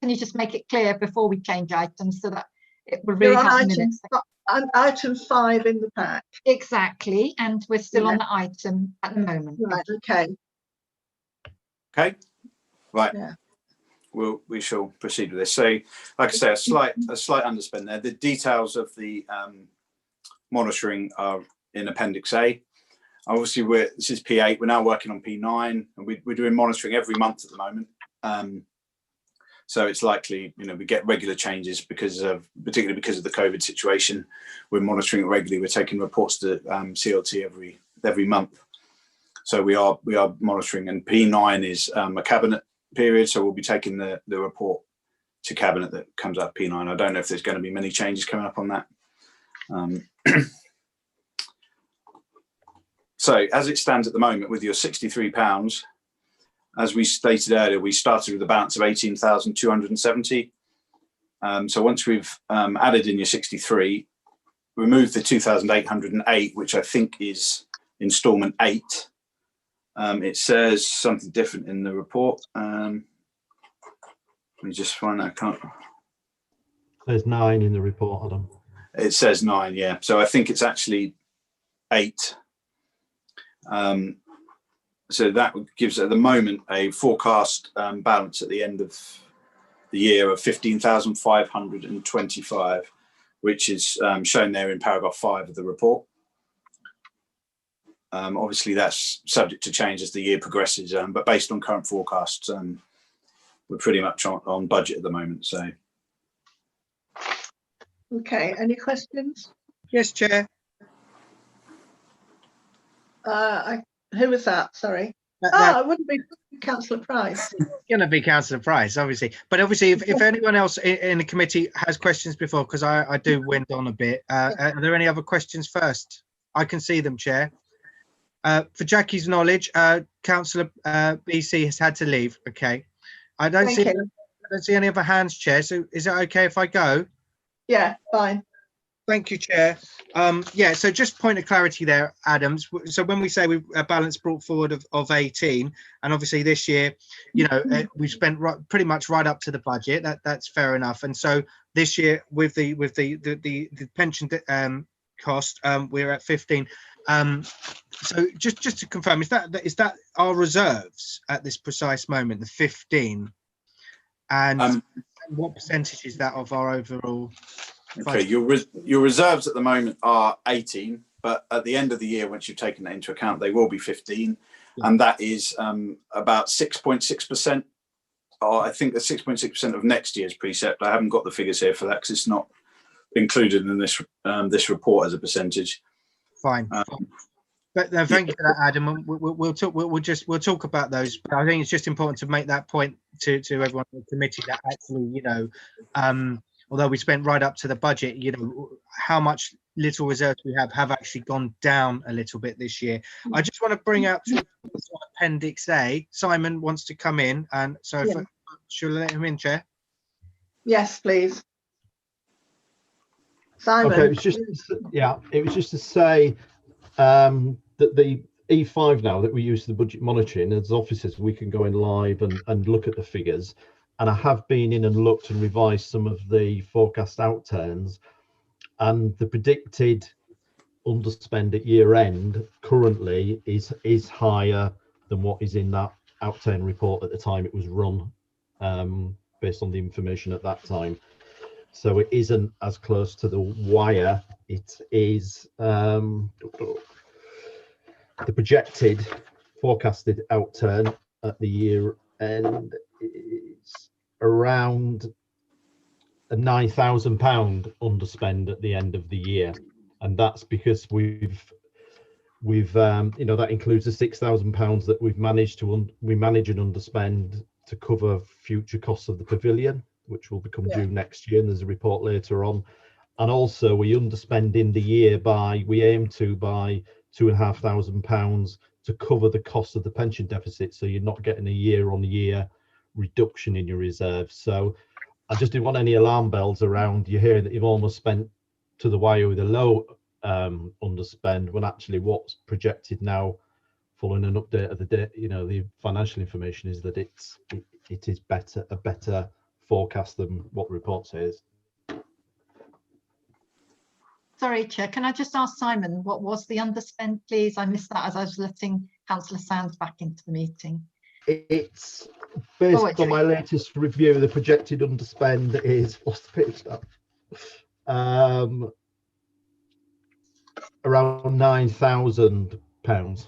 C: can you just make it clear before we change items so that it will really
B: You're on
C: help minutes?
B: item 5 in the pack.
C: Exactly, and we're still on the item at the moment.
B: Right. Okay.
I: Okay. Right.
B: Yeah.
I: We shall proceed with this. So, like I say, a slight underspend there. The details of the monitoring are in Appendix A. Obviously, this is P8. We're now working on P9, and we're doing monitoring every month at the moment. So it's likely, we get regular changes particularly because of the COVID situation. We're monitoring it regularly. We're taking reports to CLT every month. So we are monitoring, and P9 is a cabinet period. So we'll be taking the report to cabinet that comes out P9. I don't know if there's going to be many changes coming up on that. So as it stands at the moment with your £63, as we stated earlier, we started with a balance of 18,270. So once we've added in your 63, remove the 2,808, which I think is instalment 8. It says something different in the report. Let me just find that. I can't.
F: There's 9 in the report, Adam.
I: It says 9, yeah. So I think it's actually 8. So that gives at the moment a forecast balance at the end of the year of 15,525, which is shown there in paragraph 5 of the report. Obviously, that's subject to change as the year progresses, but based on current forecasts, we're pretty much on budget at the moment. So,
B: Okay. Any questions?
E: Yes, Chair.
B: Who was that? Sorry. It wouldn't be Councillor Price.
E: It's going to be Councillor Price, obviously. But obviously, if anyone else in the committee has questions before, because I do went on a bit, are there any other questions first? I can see them, Chair. For Jackie's knowledge, Councillor BC has had to leave. Okay. I don't see any other hands, Chair. So is it okay if I go?
B: Yeah, fine.
E: Thank you, Chair. Yeah, so just point of clarity there, Adams. So when we say we've a balance brought forward of 18, and obviously this year, we've spent pretty much right up to the budget. That's fair enough. And so this year with the pension cost, we're at 15. So just to confirm, is that our reserves at this precise moment, the 15? And what percentage is that of our overall?
I: Okay, your reserves at the moment are 18, but at the end of the year, once you've taken that into account, they will be 15, and that is about 6.6%. I think that's 6.6% of next year's precept. I haven't got the figures here for that because it's not included in this report as a percentage.
E: Fine. But no, thank you for that, Adam. We'll talk about those. But I think it's just important to make that point to everyone in the committee that actually, although we spent right up to the budget, how much little reserves we have actually gone down a little bit this year. I just want to bring out to Appendix A. Simon wants to come in, and so should I let him in, Chair?
B: Yes, please. Simon.
F: Okay, it was just to say that the E5 now that we use the budget monitoring as officers, we can go in live and look at the figures. And I have been in and looked and revised some of the forecast outturns, and the predicted underspend at year end currently is higher than what is in that outturn report at the time it was run, based on the information at that time. So it isn't as close to the wire. It is the projected forecasted outturn at the year end it's around a £9,000 underspend at the end of the year, and that's because we've that includes the £6,000 that we manage and underspend to cover future costs of the pavilion, which will become due next year, and there's a report later on. And also we underspend in the year we aim to by £2,500 to cover the cost of the pension deficit, so you're not getting a year-on-year reduction in your reserves. So I just didn't want any alarm bells around you hearing that you've almost spent to the wire with a low underspend, when actually what's projected now, following an update of the financial information, is that it is a better forecast than what the report says.
C: Sorry, Chair, can I just ask Simon, what was the underspend, please? I missed that as I was letting Councillor Sands back into the meeting.
F: It's based on my latest review. The projected underspend is, what's the page now? Around £9,000.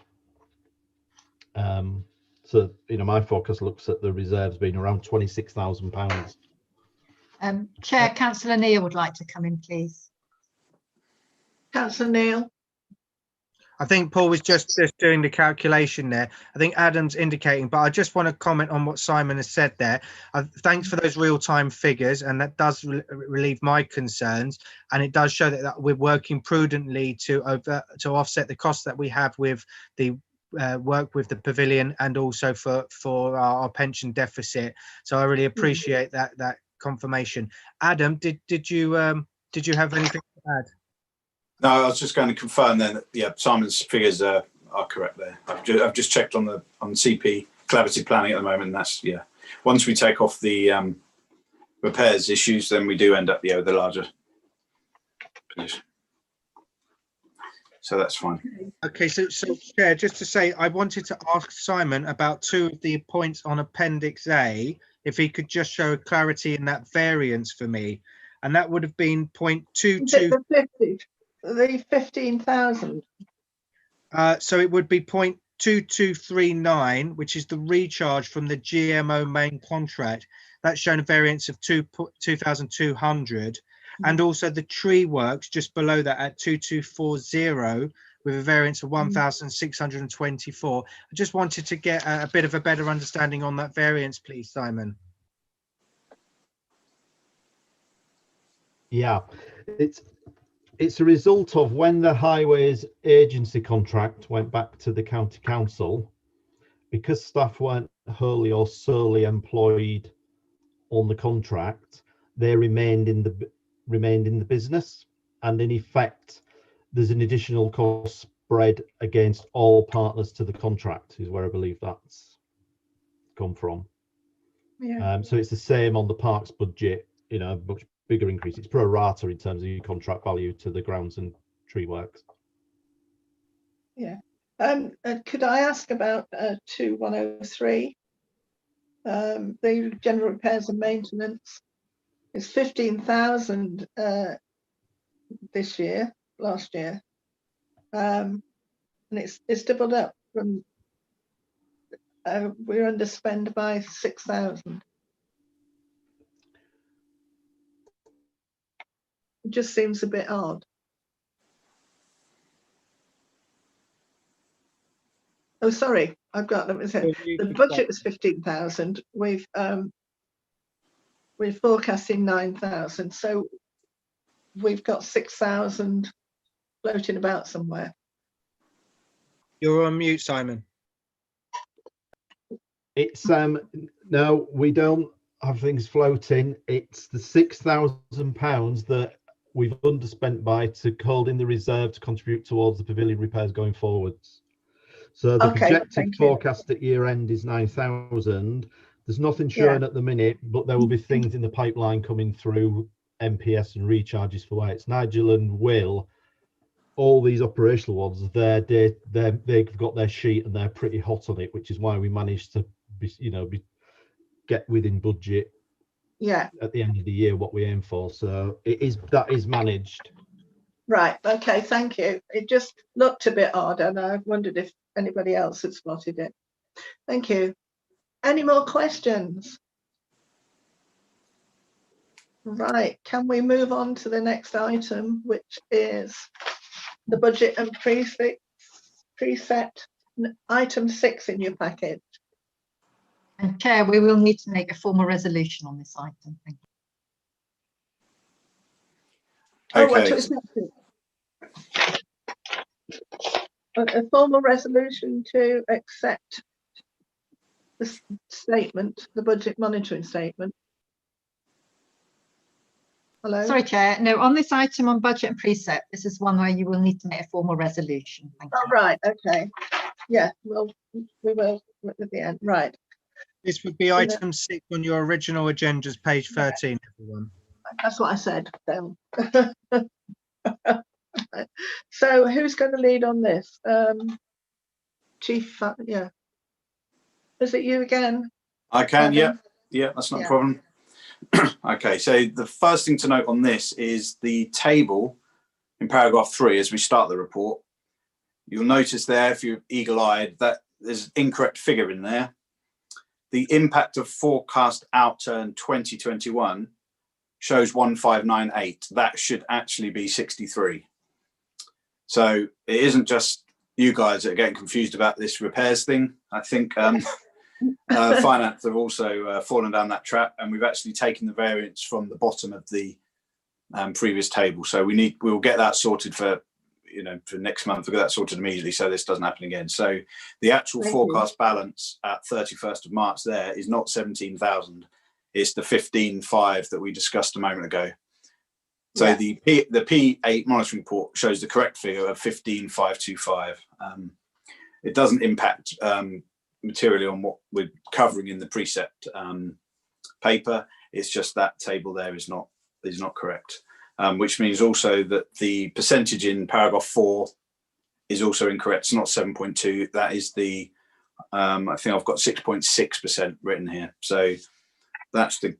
F: So my forecast looks at the reserves being around £26,000.
C: Chair, Councillor Neil would like to come in, please.
B: Councillor Neil.
E: I think Paul was just doing the calculation there. I think Adam's indicating, but I just want to comment on what Simon has said there. Thanks for those real-time figures, and that does relieve my concerns, and it does show that we're working prudently to offset the costs that we have with the work with the pavilion, and also for our pension deficit. So I really appreciate that confirmation. Adam, did you have anything to add?
I: No, I was just going to confirm then that Simon's figures are correct there. I've just checked on CP collaborative planning at the moment, and that's once we take off the repairs issues, then we do end up with the larger position. So that's fine.
E: Okay, so Chair, just to say, I wanted to ask Simon about two of the points on Appendix A, if he could just show clarity in that variance for me, and that would have been 0.22.
B: The 15,000.
E: So it would be 0.2239, which is the recharge from the GMO main contract. That's shown a variance of 2,200, and also the tree works just below that at 2,240 with a variance of 1,624. I just wanted to get a bit of a better understanding on that variance, please, Simon.
F: Yeah, it's a result of when the highways agency contract went back to the county council, because staff weren't wholly or solely employed on the contract, they remained in the business, and in effect there's an additional cost spread against all partners to the contract, is where I believe that's come from. So it's the same on the parks budget, much bigger increase. It's pro rata in terms of your contract value to the grounds and tree works.
B: Could I ask about 2103? The general repairs and maintenance is 15,000 last year, and it's doubled up from. We're underspend by 6,000. It just seems a bit odd. Oh, sorry, I've got them. The budget was 15,000. We're forecasting 9,000, so we've got 6,000 floating about somewhere.
E: You're on mute, Simon.
F: It's no, we don't have things floating. It's the £6,000 that we've underspent by to hold in the reserve to contribute towards the pavilion repairs going forwards. So the projected forecast at year end is 9,000. There's nothing showing at the minute, but there will be things in the pipeline coming through MPS and recharges for Whites. Nigel and Will, all these operational ones, they've got their sheet and they're pretty hot on it, which is why we managed to get within budget at the end of the year what we aim for. So that is managed.
B: Right, okay, thank you. It just looked a bit odd, and I wondered if anybody else had spotted it. Thank you. Any more questions? Right, can we move on to the next item, which is the budget and preset item 6 in your package?
C: And Chair, we will need to make a formal resolution on this item. Thank you.
B: Oh, what
I: Okay.
B: to a formal resolution to accept the statement, the budget monitoring statement. Hello?
C: Sorry, Chair. No, on this item on budget and precept, this is one where you will need to make a formal resolution. Thank
B: Oh,
C: you.
B: right, okay. Yeah, well, we will at the end, right.
E: This would be item 6 on your original agendas, page 13, everyone.
B: That's what I said. So who's going to lead on this? Chief, yeah. Is it you again?
I: I can, yeah.
B: Adam?
I: Yeah, that's not
B: Yeah.
I: a problem. Okay, so the first thing to note on this is the table in paragraph 3 as we start the report. You'll notice there, if you're eagle-eyed, that there's an incorrect figure in there. The impact of forecast outturn 2021 shows 1598. That should actually be 63. So it isn't just you guys that are getting confused about this repairs thing. I think finance have also fallen down that trap, and we've actually taken the variance from the bottom of the previous table. So we'll get that sorted for next month. We'll get that sorted immediately so this doesn't happen again. So the actual forecast balance at 31st of March there is not 17,000. It's the 15,500 that we discussed a moment ago. So yeah. The P8 monitoring report shows the correct figure of 15,525. It doesn't impact materially on what we're covering in the precept paper. It's just that table there is not correct, which means also that the percentage in paragraph 4 is also incorrect. It's not 7.2. That is the I think I've got 6.6% written here. So that's the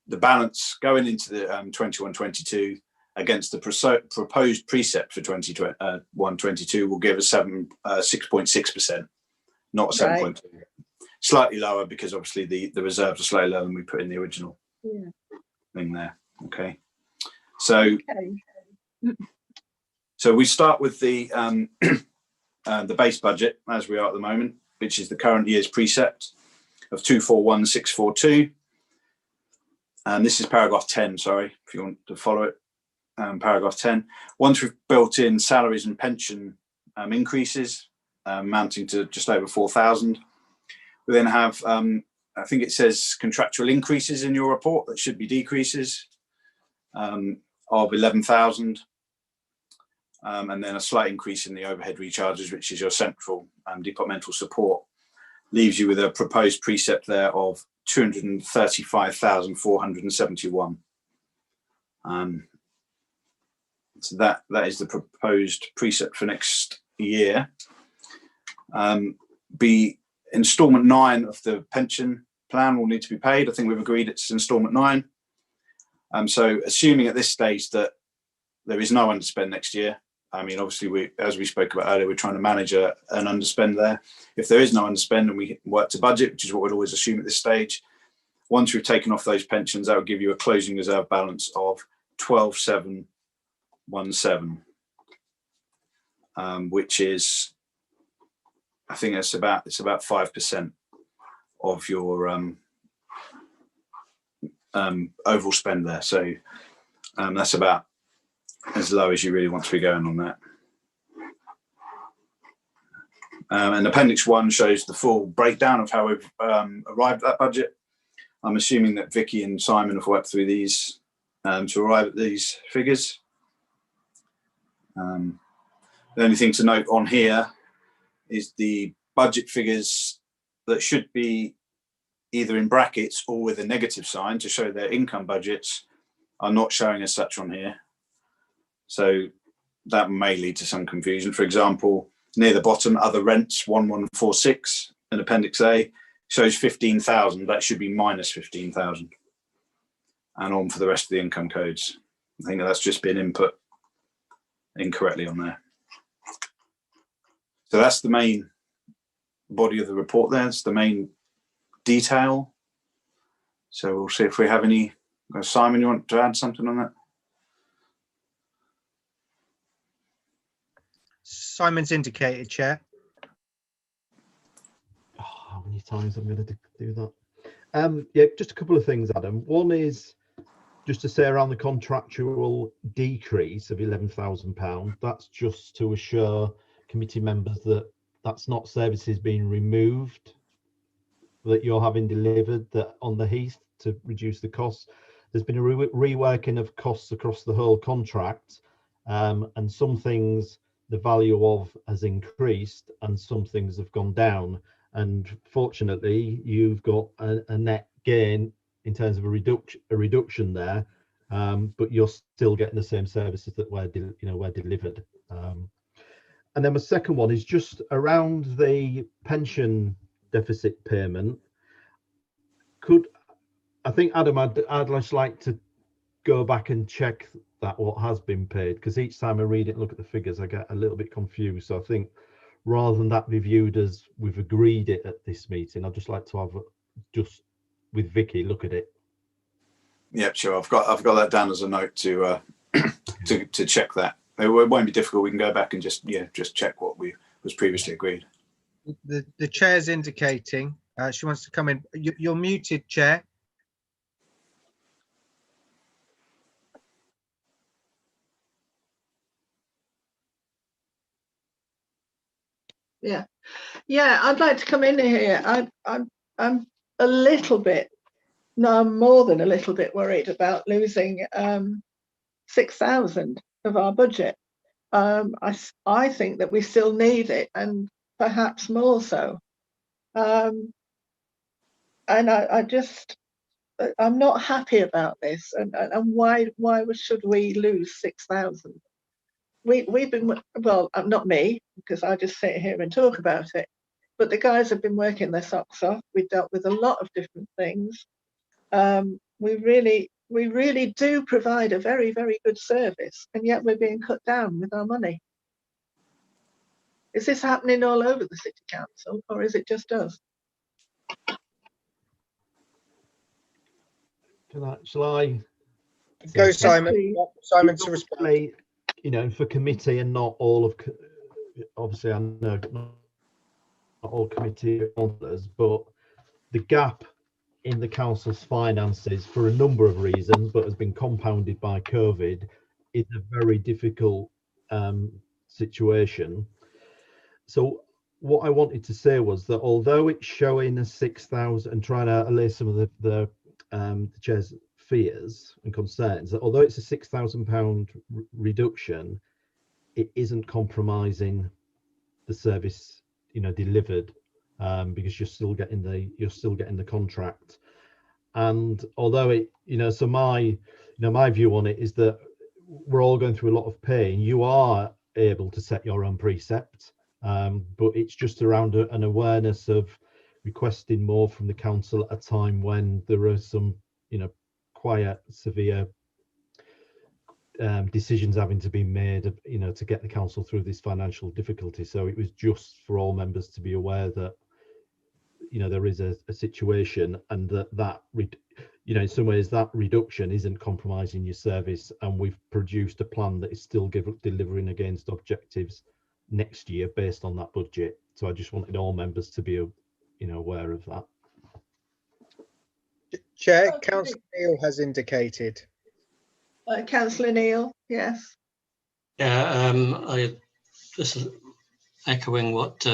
I: balance going into the 21-22 against the proposed precept for 21-22 will give us 6.6%, not 7.2. Right. Slightly lower because obviously the reserves are slightly lower than we put in the original thing there. Okay. So we start with the base budget as we are at the moment, which is the current year's precept of 241,642. And this is paragraph 10, sorry, if you want to follow it. Paragraph 10. Once we've built in salaries and pension increases amounting to just over 4,000, we then have, I think it says contractual increases in your report that should be decreases of 11,000. And then a slight increase in the overhead recharges, which is your central departmental support, leaves you with a proposed precept there of 235,471. So that is the proposed precept for next year. Instalment 9 of the pension plan will need to be paid. I think we've agreed it's instalment 9. So assuming at this stage that there is no underspend next year, I mean, obviously, as we spoke about earlier, we're trying to manage an underspend there. If there is no underspend and we work to budget, which is what we'd always assume at this stage, once we've taken off those pensions, that will give you a closing reserve balance of 12,717, which is, I think it's about 5% of your overall spend there. So that's about as low as you really want to be going on that. And Appendix 1 shows the full breakdown of how we've arrived at that budget. I'm assuming that Vicky and Simon have worked through these to arrive at these figures. The only thing to note on here is the budget figures that should be either in brackets or with a negative sign to show their income budgets are not showing as such on here. So that may lead to some confusion. For example, near the bottom, other rents 1146 in Appendix A shows 15,000. That should be minus 15,000. And on for the rest of the income codes. I think that's just been input incorrectly on there. So that's the main body of the report there. It's the main detail. So we'll see if we have any Simon, you want to add something on that?
E: Simon's indicated, Chair.
F: Oh, how many times I'm going to do that? Yeah, just a couple of things, Adam. One is just to say around the contractual decrease of £11,000. That's just to assure committee members that that's not services being removed that you're having delivered that on the Heath to reduce the costs. There's been a reworking of costs across the whole contract, and some things the value of has increased and some things have gone down. And fortunately, you've got a net gain in terms of a reduction there, but you're still getting the same services that were delivered. And then my second one is just around the pension deficit payment. I think, Adam, I'd just like to go back and check that what has been paid, because each time I read it and look at the figures, I get a little bit confused. So I think rather than that be viewed as we've agreed it at this meeting, I'd just like to have just with Vicky look at it.
I: Yeah, sure. I've got that down as a note to to check that. It won't be difficult. We can go back and just check what was previously agreed.
E: The chair's indicating she wants to come in. You're muted, Chair.
B: Yeah, I'd like to come in here. I'm a little bit, no, I'm more than a little bit worried about losing 6,000 of our budget. I think that we still need it, and perhaps more so. And I'm not happy about this. And why should we lose 6,000? We've been, well, not me, because I just sit here and talk about it, but the guys have been working their socks off. We've dealt with a lot of different things. We really do provide a very, very good service, and yet we're being cut down with our money. Is this happening all over the City Council, or is it just us?
F: Shall I
E: Go, Simon. Simon to respond.
F: You know, for committee and not all of, obviously I know not all committee members, but the gap in the council's finances for a number of reasons, but has been compounded by COVID, is a very difficult situation. So what I wanted to say was that although it's showing a 6,000, and trying to allay some of the chair's fears and concerns, that although it's a £6,000 reduction, it isn't compromising the service delivered, because you're still getting the contract. And although it so my view on it is that we're all going through a lot of pain. You are able to set your own precept, but it's just around an awareness of requesting more from the council at a time when there are some quite severe decisions having to be made, to get the council through this financial difficulty. So it was just for all members to be aware that there is a situation, and that in some ways that reduction isn't compromising your service, and we've produced a plan that is still delivering against objectives next year based on that budget. So I just wanted all members to be aware of that.
E: Chair, Councillor Neil has indicated.
B: Councillor Neil, yes.
J: Yeah, I just echoing what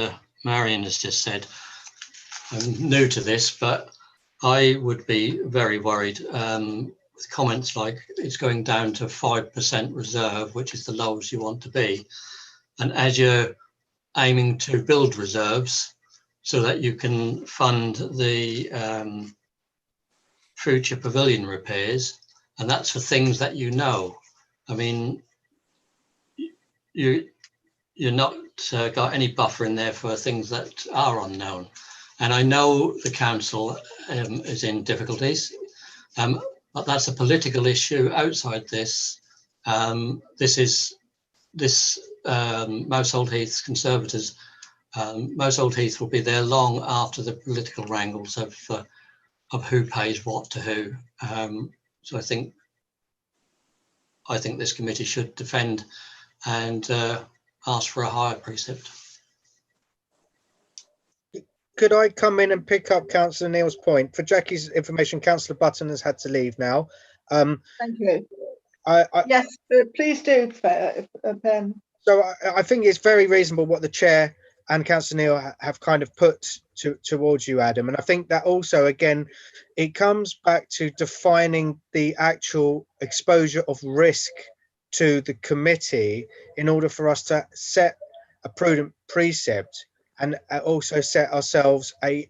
J: Marion has just said. I'm new to this, but I would be very worried with comments like it's going down to 5% reserve, which is the lowest you want to be. And as you're aiming to build reserves so that you can fund the future pavilion repairs, and that's for things that I mean, you're not got any buffer in there for things that are unknown. And I know the council is in difficulties, but that's a political issue outside this. This Mousehold Heath Conservators. Mousehold Heath will be there long after the political wrangles of who pays what to who. So I think this committee should defend and ask for a higher precept.
E: Could I come in and pick up Councillor Neil's point? For Jackie's information, Councillor Button has had to leave now.
B: Thank you. Yes, please do, Ben.
E: So I think it's very reasonable what the chair and Councillor Neil have kind of put towards you, Adam. And I think that also, again, it comes back to defining the actual exposure of risk to the committee in order for us to set a prudent precept and also set ourselves a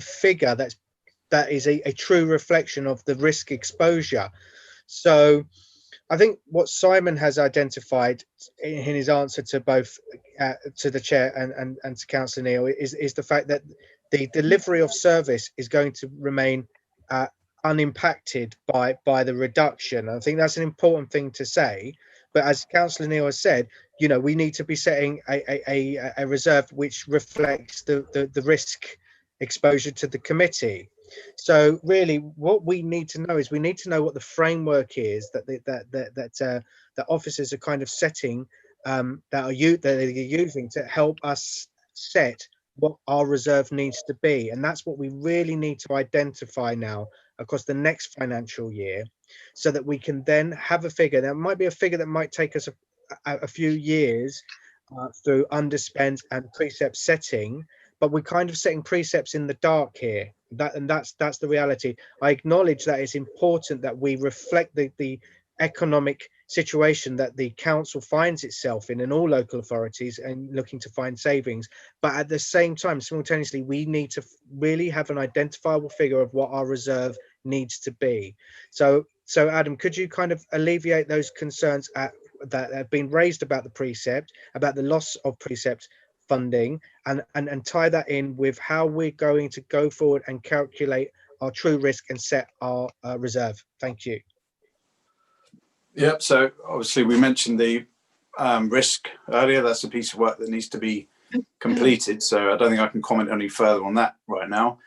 E: figure that is a true reflection of the risk exposure. So I think what Simon has identified in his answer to both to the chair and to Councillor Neil is the fact that the delivery of service is going to remain unimpacted by the reduction. I think that's an important thing to say. But as Councillor Neil has said, you know, we need to be setting a reserve which reflects the risk exposure to the committee. So really, what we need to know is we need to know what the framework is that officers are kind of setting, that they're using to help us set what our reserve needs to be, and that's what we really need to identify now across the next financial year, so that we can then have a figure. That might be a figure that might take us a few years through underspend and precept setting, but we're kind of setting precepts in the dark here. That's the reality. I acknowledge that it's important that we reflect the economic situation that the council finds itself in all local authorities and looking to find savings. But at the same time, simultaneously, we need to really have an identifiable figure of what our reserve needs to be. So Adam, could you kind of alleviate those concerns that have been raised about the precept, about the loss of precept funding, and tie that in with how we're going to go forward and calculate our true risk and set our reserve? Thank you.
I: Yep. So obviously we mentioned the risk earlier. That's a piece of work that needs to be completed. So I don't think I can comment any further on that right now.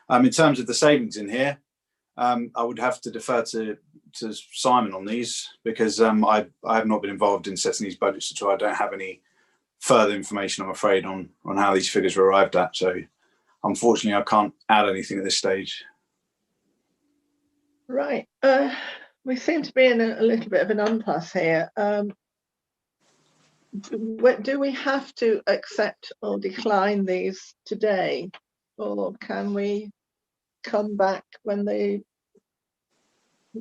I: In terms of the savings in here, I would have to defer to Simon on these, because I have not been involved in setting these budgets at all. I don't have any further information, I'm afraid, on how these figures were arrived at. So unfortunately, I can't add anything at this stage.
B: Right. We seem to be in a little bit of an impasse here. Do we have to accept or decline these today, or can we come back when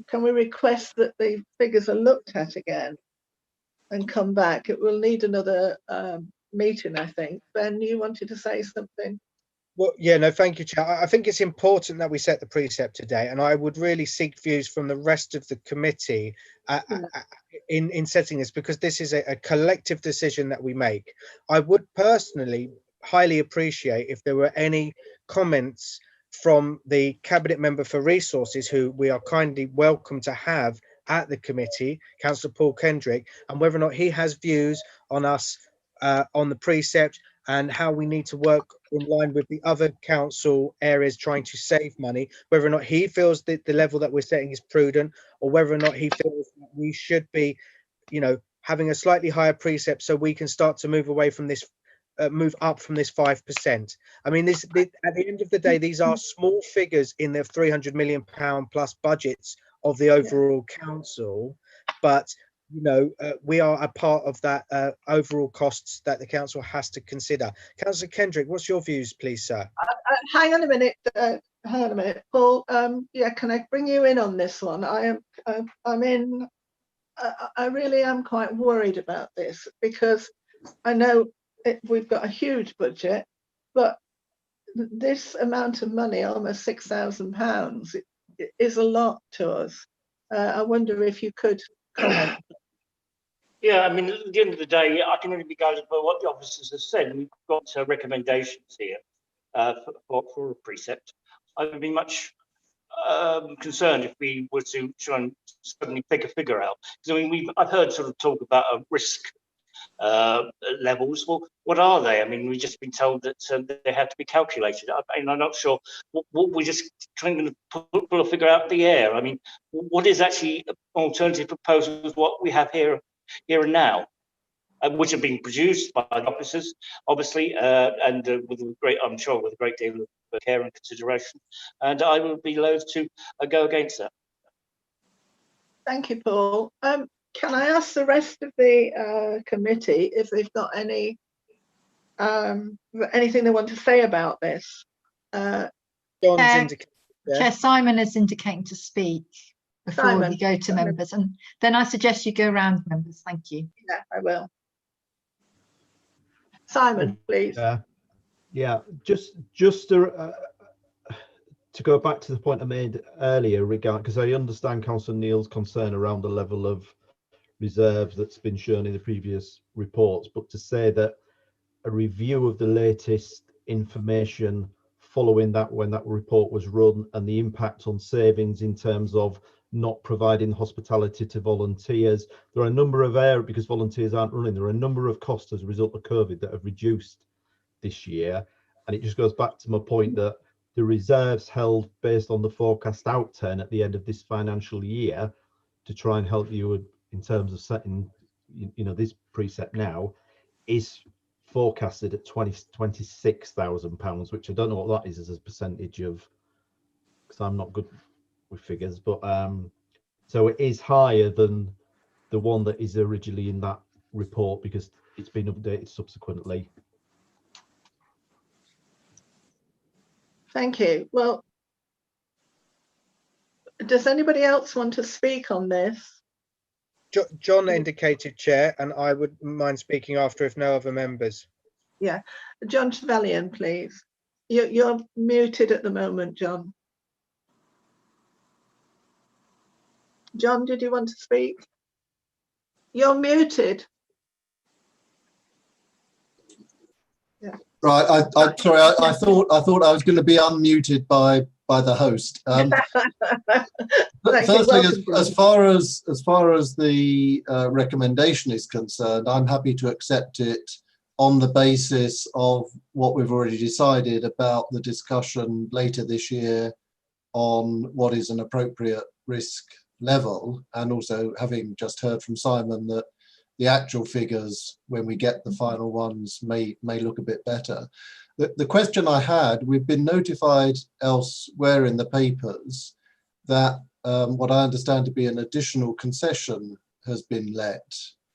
B: can we request that the figures are looked at again and come back? It will need another meeting, I think. Ben, you wanted to say something?
E: Well, yeah, no, thank you, Chair. I think it's important that we set the precept today, and I would really seek views from the rest of the committee in setting this, because this is a collective decision that we make. I would personally highly appreciate if there were any comments from the Cabinet Member for Resources, who we are kindly welcome to have at the committee, Councillor Paul Kendrick, and whether or not he has views on us on the precept and how we need to work in line with the other council areas trying to save money, whether or not he feels that the level that we're setting is prudent, or whether or not he feels that we should be, you know, having a slightly higher precept so we can start to move away from this, move up from this 5%. I mean, at the end of the day, these are small figures in the £300 million plus budgets of the overall council, but you know, we are a part of that overall costs that the council has to consider. Councillor Kendrick, what's your views, please, sir?
B: Hang on a minute, Paul. Yeah, can I bring you in on this one? I really am quite worried about this, because I know we've got a huge budget, but this amount of money, almost £6,000, is a lot to us. I wonder if you could comment.
K: Yeah, I mean, at the end of the day, I can only be guided by what the officers have said. We've got recommendations here for a precept. I would be much concerned if we were to try and suddenly pick a figure out. Because I mean, I've heard sort of talk about a risk levels. Well, what are they? I mean, we've just been told that they have to be calculated. I'm not sure. What we're just trying to pull a figure out of the air. I mean, what is actually alternative proposals? What we have here and now, which have been produced by the officers, obviously, and with a great, I'm sure, with a great deal of care and consideration. And I would be loath to go against that.
B: Thank you, Paul. Can I ask the rest of the committee if they've got any anything they want to say about this?
C: Chair Simon is indicating to speak before
B: Simon,
C: we go to members, and then I suggest you go around members. Thank you.
B: Yeah, I will. Simon, please.
F: Yeah, just to go back to the point I made earlier regarding, because I understand Councillor Neil's concern around the level of reserves that's been shown in the previous reports, but to say that a review of the latest information following that, when that report was run, and the impact on savings in terms of not providing hospitality to volunteers. There are a number of areas, because volunteers aren't running, there are a number of costs as a result of COVID that have reduced this year. And it just goes back to my point that the reserves held based on the forecast outturn at the end of this financial year to try and help you in terms of setting, you know, this precept now is forecasted at £26,000, which I don't know what that is as a percentage of, because I'm not good with figures, but so it is higher than the one that is originally in that report because it's been updated subsequently.
B: Thank you. Well, does anybody else want to speak on this?
E: John indicated, Chair, and I would mind speaking after if no other members.
B: Yeah, John Trevelyan, please. You're muted at the moment, John. John, did you want to speak? You're muted. Yeah.
L: Right, I sorry, I thought I was going to be unmuted by the host. Firstly, as far as the recommendation is concerned, I'm happy to accept it on the basis of what we've already decided about the discussion later this year on what is an appropriate risk level, and also having just heard from Simon that the actual figures when we get the final ones may look a bit better. The question I had, we've been notified elsewhere in the papers that what I understand to be an additional concession has been let.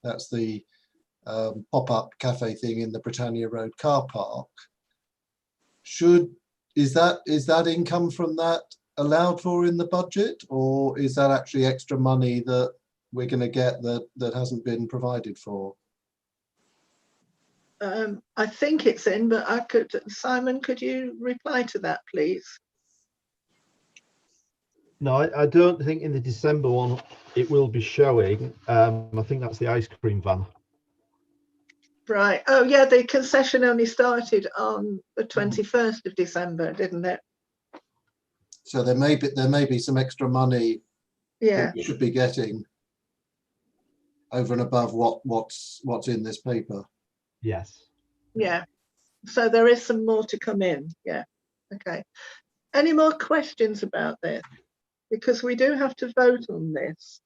L: That's the pop-up cafe thing in the Britannia Road car park. Is that income from that allowed for in the budget, or is that actually extra money that we're going to get that hasn't been provided for?
B: I think it's in, but Simon, could you reply to that, please?
F: No, I don't think in the December one it will be showing. I think that's the ice cream van.
B: Right. Oh, yeah, the concession only started on the 21st of December, didn't it?
L: So there may be some extra money that we should be getting over and above what's in this paper.
F: Yes.
B: Yeah. So there is some more to come in. Yeah. Okay. Any more questions about this? Because we do have to vote on this.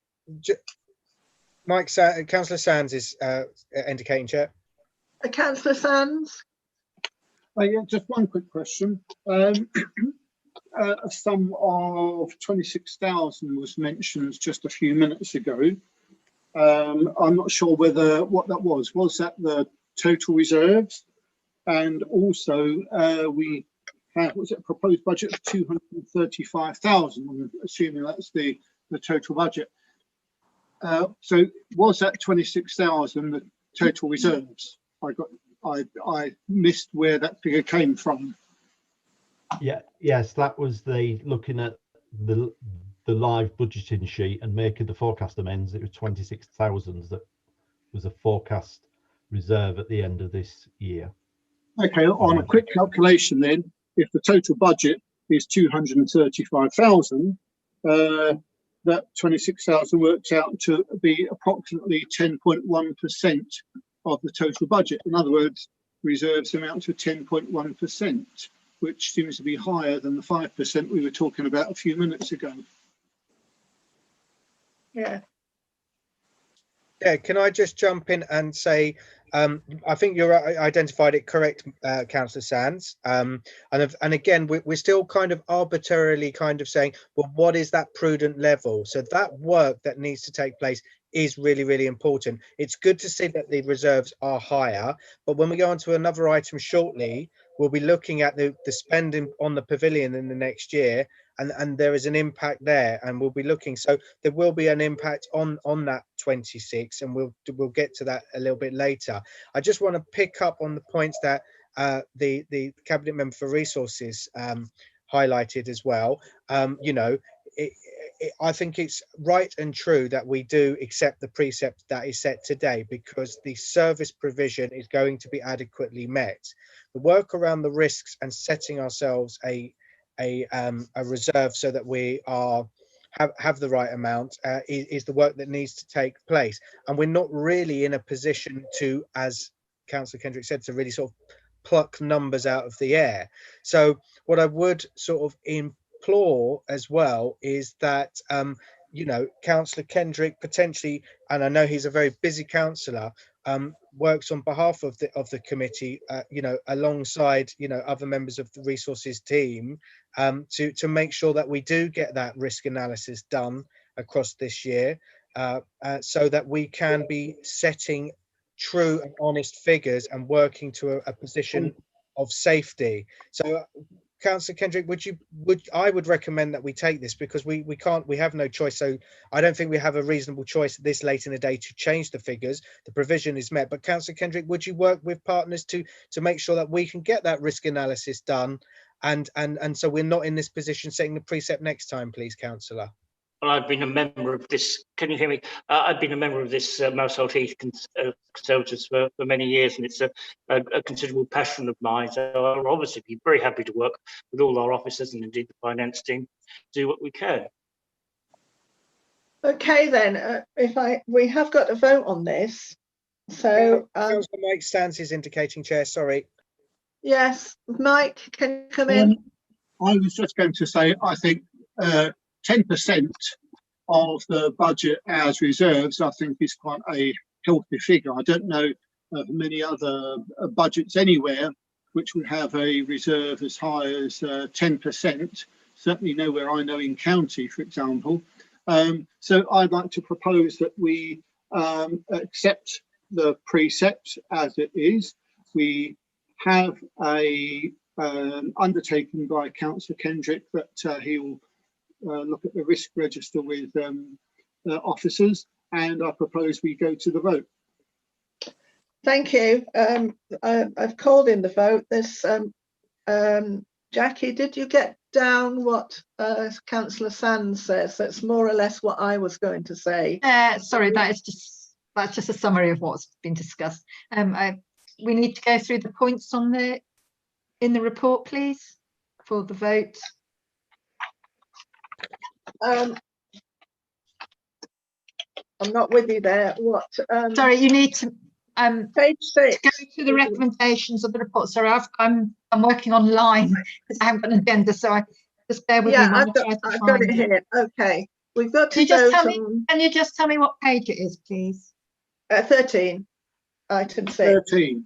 E: Councillor Sands is indicating, Chair.
B: Councillor Sands?
M: Yeah, just one quick question. A sum of 26,000 was mentioned just a few minutes ago. I'm not sure what that was. Was that the total reserves? And also, we had, was it a proposed budget of 235,000? I'm assuming that's the total budget. So was that 26,000 the total reserves? I missed where that figure came from.
F: Yeah, yes, that was looking at the live budgeting sheet and making the forecast amends. It was 26,000 that was a forecast reserve at the end of this year.
M: Okay, on a quick calculation then, if the total budget is 235,000, that 26,000 works out to be approximately 10.1% of the total budget. In other words, reserves amount to 10.1%, which seems to be higher than the 5% we were talking about a few minutes ago.
B: Yeah.
E: Yeah, can I just jump in and say, I think you identified it correct, Councillor Sands. And again, we're still kind of arbitrarily kind of saying, well, what is that prudent level? So that work that needs to take place is really, really important. It's good to see that the reserves are higher, but when we go on to another item shortly, we'll be looking at the spending on the pavilion in the next year, and there is an impact there, and we'll be looking. So there will be an impact on that 26, and we'll get to that a little bit later. I just want to pick up on the points that the Cabinet Member for Resources highlighted as well. You know, I think it's right and true that we do accept the precept that is set today, because the service provision is going to be adequately met. The work around the risks and setting ourselves a reserve so that we have the right amount is the work that needs to take place. And we're not really in a position to, as Councillor Kendrick said, to really sort of pluck numbers out of the air. So what I would sort of implore as well is that you know, Councillor Kendrick potentially, and I know he's a very busy councillor, works on behalf of the committee, you know, alongside, you know, other members of the resources team, to make sure that we do get that risk analysis done across this year, so that we can be setting true and honest figures and working to a position of safety. So Councillor Kendrick, I would recommend that we take this, because we have no choice. So I don't think we have a reasonable choice this late in the day to change the figures. The provision is met. But Councillor Kendrick, would you work with partners to make sure that we can get that risk analysis done, and so we're not in this position setting the precept next time, please, Councillor?
K: Well, I've been a member of this. Can you hear me? I've been a member of this Mousehold Heath Conservators for many years, and it's a considerable passion of mine. So I'll obviously be very happy to work with all our officers and indeed the finance team to do what we can.
B: Okay, then, we have got a vote on this. So
E: Councillor Mike Stans is indicating, Chair. Sorry.
B: Yes, Mike, can you come in?
M: I was just going to say, I think 10% of the budget as reserves, I think, is quite a healthy figure. I don't know of many other budgets anywhere which would have a reserve as high as 10%. Certainly nowhere I know in county, for example. So I'd like to propose that we accept the precept as it is. We have a undertaking by Councillor Kendrick that he will look at the risk register with officers, and I propose we go to the vote.
B: Thank you. I've called in the vote. This Jackie, did you get down what Councillor Sands says? That's more or less what I was going to say.
C: Sorry, that's just a summary of what's been discussed. We need to go through the points in the report, please, for the vote.
B: I'm not with you there. What?
C: Sorry, you need to
B: page 6.
C: to go to the recommendations of the report. Sorry, I'm working online because I haven't got an agenda, so I just bear with me.
B: I've got it here. Okay, we've got to vote on.
C: Can you just tell me what page it is, please?
B: 13, item 6.
M: 13.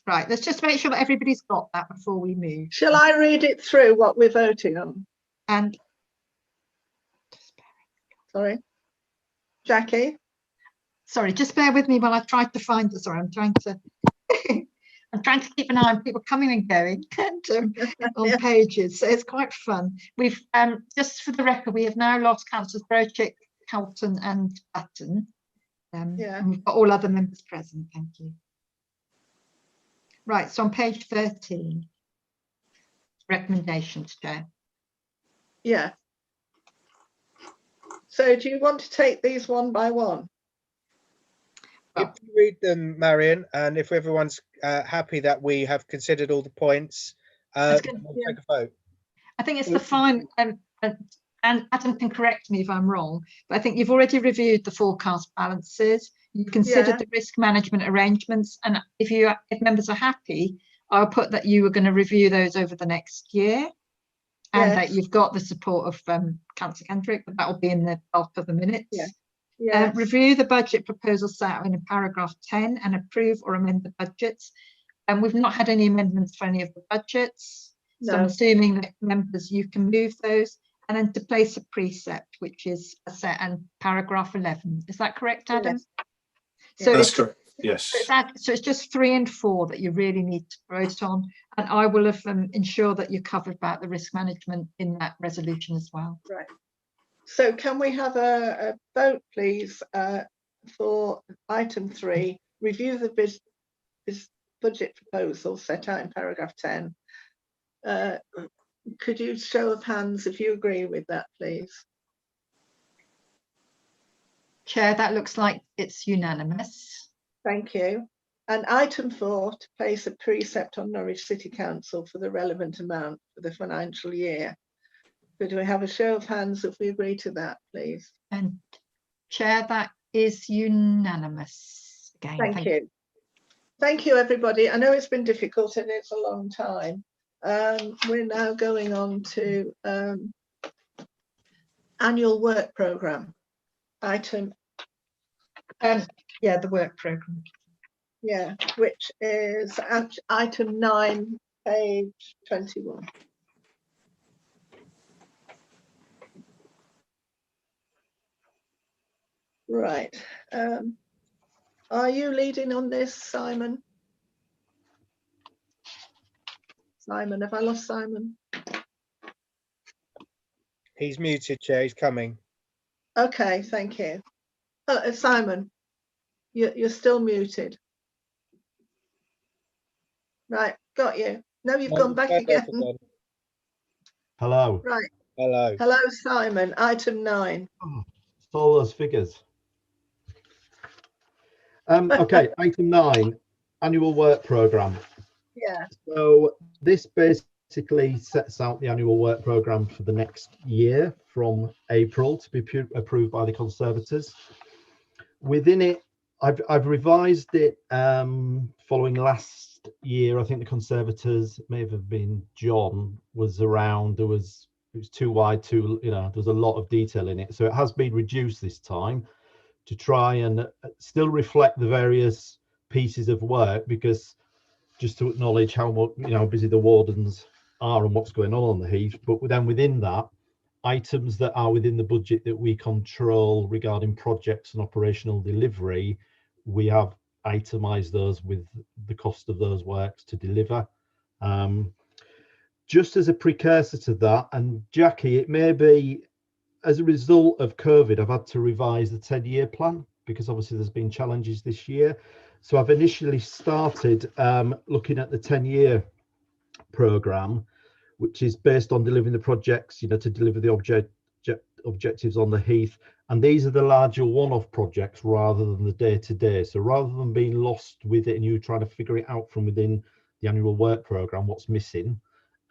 C: Right, let's just make sure that everybody's got that before we move.
B: Shall I read it through what we're voting on?
C: And
B: sorry, Jackie.
C: Sorry, just bear with me while I try to find it. Sorry, I'm trying to I'm trying to keep an eye on people coming and going and, on pages. So it's quite fun. We've just for the record, we have now lost Councillors Brochick, Halton and Button. And we've got all other members present. Thank you. Right, so on page 13, recommendations, Chair.
B: Yeah. So do you want to take these one by one?
E: If you read them, Marion, and if everyone's happy that we have considered all the points, we'll take a vote.
C: I think it's the final. and Adam can correct me if I'm wrong, but I think you've already reviewed the forecast balances. You've considered
B: Yeah.
C: the risk management arrangements, and if members are happy, I'll put that you are going to review those over the next year, and that
B: Yes.
C: you've got the support of Councillor Kendrick, but that will be in the bulk of the minutes.
B: Yeah. Yes.
C: Review the budget proposal set out in paragraph 10 and approve or amend the budgets. And we've not had any amendments for any of the budgets. So I'm
B: No.
C: assuming that members, you can move those, and then to place a precept, which is set in paragraph 11. Is that correct, Adam?
B: Yes.
C: So
I: That's
C: it's,
I: correct. Yes.
C: so it's just 3 and 4 that you really need to vote on, and I will have ensure that you're covered about the risk management in that resolution as well.
B: Right. So can we have a vote, please, for item 3, review the budget proposal set out in paragraph 10. Could you show of hands if you agree with that, please?
C: Chair, that looks like it's unanimous.
B: Thank you. And item 4, to place a precept on Norwich City Council for the relevant amount for the financial year. Could we have a show of hands if we agree to that, please?
C: And Chair, that is unanimous. Again,
B: Thank you. Thank you, everybody. I know it's been difficult and it's a long time. We're now going on to annual work programme. Item.
C: Yeah, the work programme.
B: Yeah, which is item 9, page 21. Right. Are you leading on this, Simon? Simon, have I lost Simon?
E: He's muted, Chair. He's coming.
B: Okay, thank you. Simon, you're still muted. Right, got you. No, you've gone back again.
F: Hello.
B: Right.
E: Hello.
B: Hello, Simon. Item 9.
F: Oh, it's all those figures. Okay, item 9, annual work programme.
B: Yeah.
F: So this basically sets out the annual work programme for the next year from April to be approved by the Conservators. Within it, I've revised it following last year. I think the Conservators, may have been John, was around. It was too wide, there's a lot of detail in it. So it has been reduced this time to try and still reflect the various pieces of work, because just to acknowledge how busy the wardens are and what's going on the Heath, but then within that, items that are within the budget that we control regarding projects and operational delivery, we have itemized those with the cost of those works to deliver. Just as a precursor to that, and Jackie, it may be as a result of COVID, I've had to revise the 10-year plan, because obviously there's been challenges this year. So I've initially started looking at the 10-year programme, which is based on delivering the projects, to deliver the objectives on the Heath. And these are the larger one-off projects rather than the day-to-day. So rather than being lost with it and you trying to figure it out from within the annual work programme, what's missing,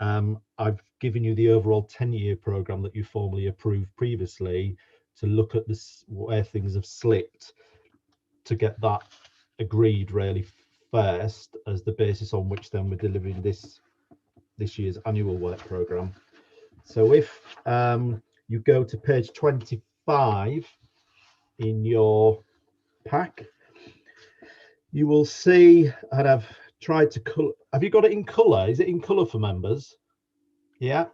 F: I've given you the overall 10-year programme that you formally approved previously to look at this, where things have slipped, to get that agreed really first as the basis on which then we're delivering this year's annual work programme. So if you go to page 25 in your pack, you will see, and I've tried to colour. Have you got it in colour? Is it in colour for members? Yeah.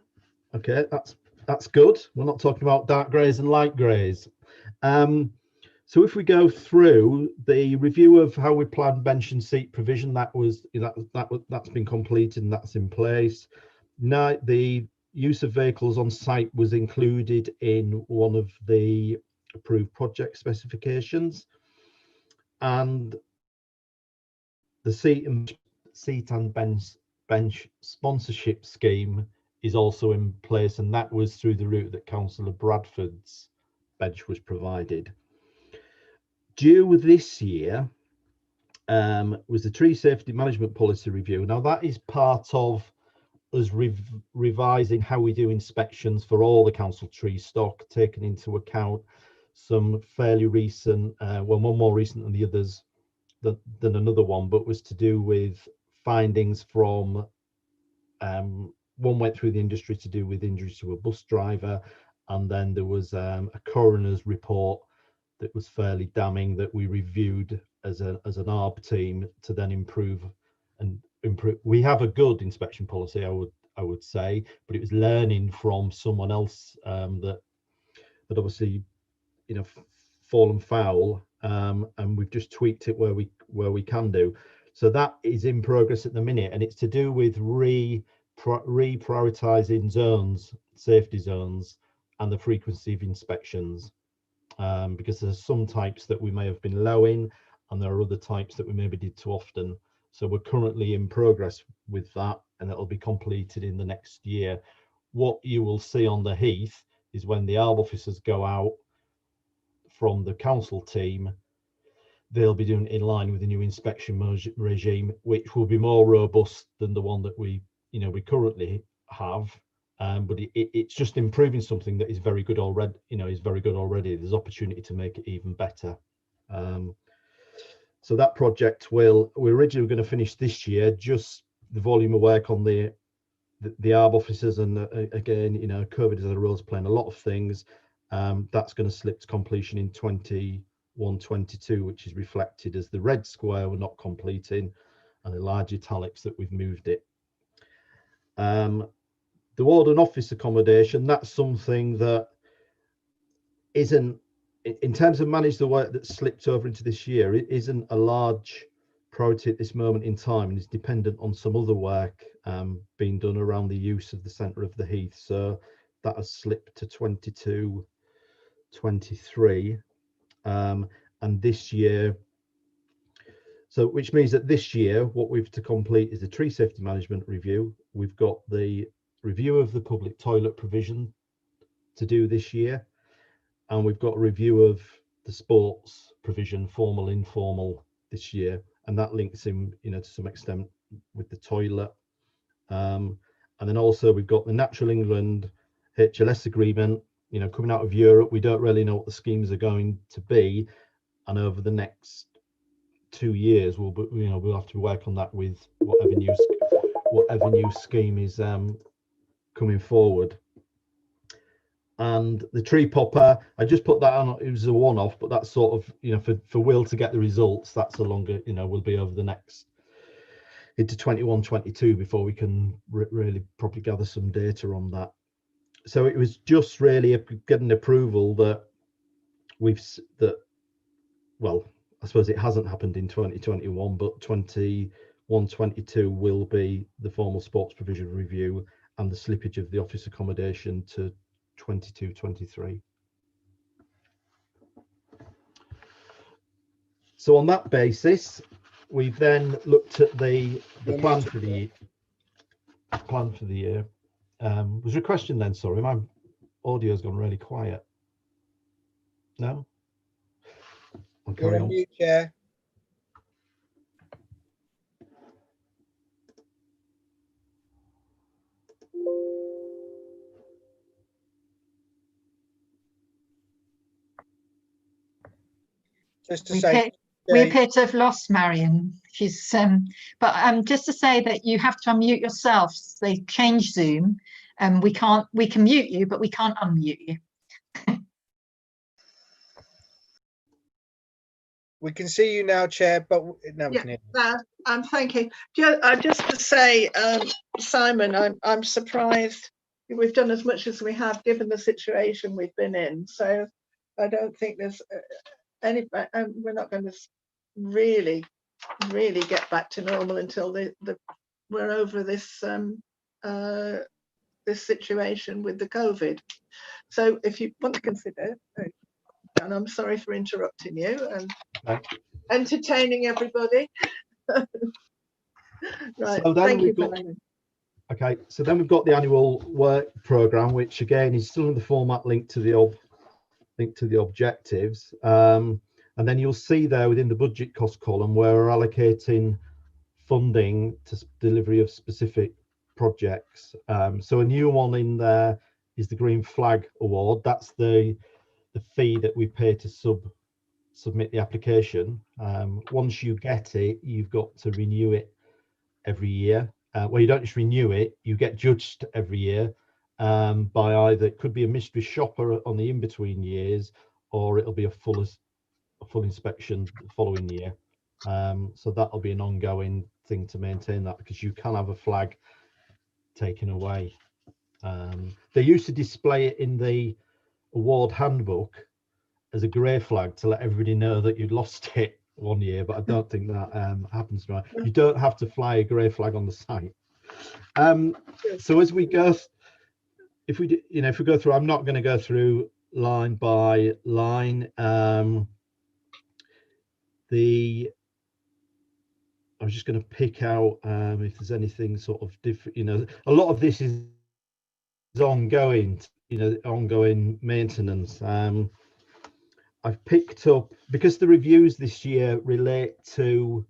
F: Okay, that's good. We're not talking about dark greys and light greys. So if we go through the review of how we plan bench and seat provision, that's been completed and that's in place. Now the use of vehicles on site was included in one of the approved project specifications, and the seat and bench sponsorship scheme is also in place, and that was through the route that Councillor Bradford's bench was provided. Due this year was the tree safety management policy review. Now that is part of us revising how we do inspections for all the council tree stock, taking into account some fairly recent, well, one more recent than the others than another one, but was to do with findings from, one went through the industry to do with injuries to a bus driver, and then there was a coroner's report that was fairly damning that we reviewed as an ARB team to then improve. We have a good inspection policy, I would say, but it was learning from someone else that obviously, you know, fallen foul, and we've just tweaked it where we can do. So that is in progress at the minute, and it's to do with reprioritizing zones, safety zones, and the frequency of inspections, because there's some types that we may have been low in, and there are other types that we maybe did too often. So we're currently in progress with that, and it'll be completed in the next year. What you will see on the Heath is when the ARB officers go out from the council team, they'll be doing it in line with the new inspection regime, which will be more robust than the one that we currently have. But it's just improving something that is very good already. There's opportunity to make it even better. So that project we're originally going to finish this year. Just the volume of work on the ARB officers, and again, you know, COVID as a role is playing a lot of things. That's going to slip to completion in 21-22, which is reflected as the red square we're not completing, and the large italics that we've moved it. The warden office accommodation, that's something that isn't, in terms of manage the work that slipped over into this year, it isn't a large priority at this moment in time, and is dependent on some other work being done around the use of the centre of the Heath. So that has slipped to 22-23, and this year, so which means that this year what we've to complete is the tree safety management review. We've got the review of the public toilet provision to do this year, and we've got a review of the sports provision, formal, informal, this year, and that links in, you know, to some extent with the toilet. And then also we've got the Natural England HLS agreement, you know, coming out of Europe. We don't really know what the schemes are going to be, and over the next 2 years we'll have to work on that with whatever new scheme is coming forward. And the tree popper, I just put that on, it was a one-off, but that's sort of, you know, for Will to get the results, that's a longer, you know, will be over the next into 21-22 before we can really probably gather some data on that. So it was just really getting approval that well, I suppose it hasn't happened in 2021, but 21-22 will be the formal sports provision review and the slippage of the office accommodation to 22-23. So on that basis, we've then looked at the plan for the year. Was there a question then? Sorry, my audio's gone really quiet. No? I'll carry on.
N: Mute, Chair. Just to say,
C: we appear to have lost Marion. She's but just to say that you have to unmute yourself. They changed Zoom, and we can mute you, but we can't unmute you.
N: we can see you now, Chair, but now we can hear you.
B: I'm thanking. Just to say, Simon, I'm surprised we've done as much as we have given the situation we've been in. So I don't think there's any. We're not going to really get back to normal until we're over this this situation with the COVID. So if you want to consider, and I'm sorry for interrupting you and entertaining everybody. Right,
F: so
B: thank you.
F: Okay, so then we've got the annual work programme, which again is still in the format linked to the objectives. And then you'll see there within the budget cost column where we're allocating funding to delivery of specific projects. So a new one in there is the Green Flag Award. That's the fee that we pay to submit the application. Once you get it, you've got to renew it every year. Well, you don't just renew it, you get judged every year by either, it could be a mystery shopper on the in-between years, or it'll be a full inspection the following year. So that'll be an ongoing thing to maintain that, because you can have a flag taken away. They used to display it in the award handbook as a grey flag to let everybody know that you'd lost it one year, but I don't think that happens now. You don't have to fly a grey flag on the site. So as we go, if we go through, I'm not going to go through line by line. I was just going to pick out if there's anything sort of different. A lot of this is ongoing, ongoing maintenance. I've picked up, because the reviews this year relate to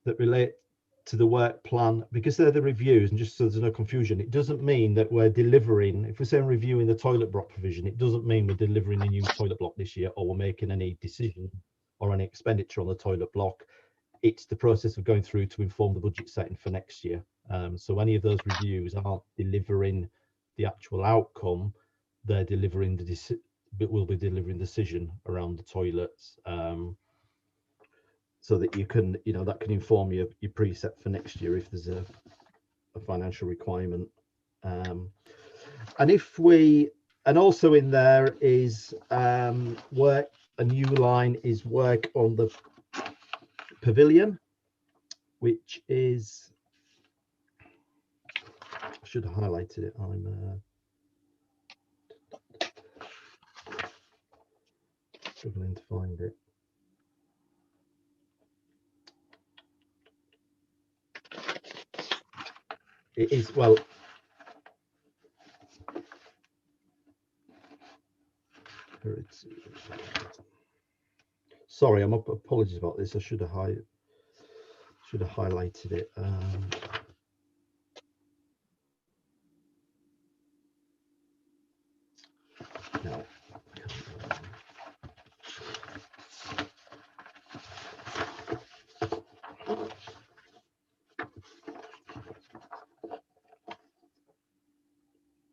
F: the work plan, because they're the reviews, and just so there's no confusion, it doesn't mean that we're delivering. If we're saying reviewing the toilet block provision, it doesn't mean we're delivering a new toilet block this year, or we're making any decision or any expenditure on the toilet block. It's the process of going through to inform the budget setting for next year. So any of those reviews aren't delivering the actual outcome, they're delivering will be delivering decision around the toilets, so that you can, that can inform your preset for next year if there's a financial requirement. And also in there is work. A new line is work on the pavilion, which is, I should have highlighted it. I'm struggling to find it. It is, well, sorry, apologies about this. I should have highlighted it. No.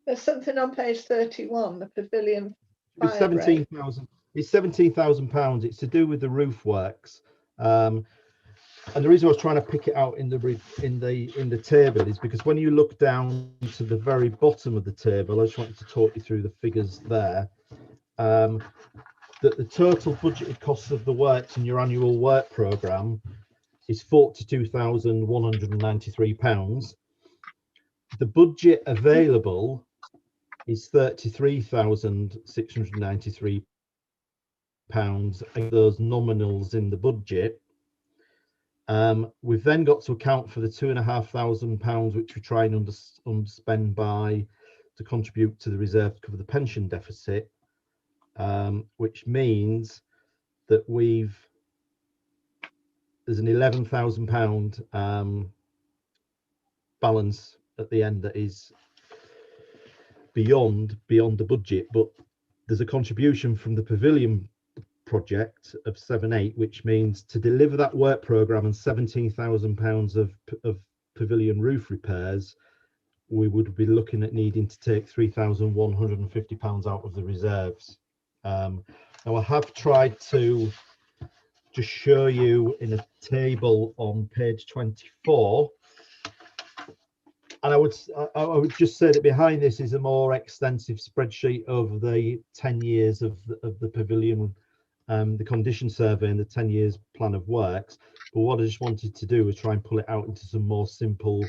B: There's something on page 31, the pavilion.
F: It's 17,000. It's £17,000. It's to do with the roof works. And the reason I was trying to pick it out in the table is because when you look down to the very bottom of the table, I just wanted to talk you through the figures there. That the total budgeted costs of the works in your annual work programme is £42,193. The budget available is £33,693, and those nominals in the budget. We've then got to account for the £2,500 which we try and underspend to contribute to the reserve to cover the pension deficit, which means that there's an £11,000 balance at the end that is beyond the budget, but there's a contribution from the pavilion project of 7.8, which means to deliver that work programme and £17,000 of pavilion roof repairs, we would be looking at needing to take £3,150 out of the reserves. Now I have tried to just show you in a table on page 24, and I would just say that behind this is a more extensive spreadsheet of the 10 years of the pavilion, the condition survey and the 10 years plan of works. But what I just wanted to do was try and pull it out into some more simple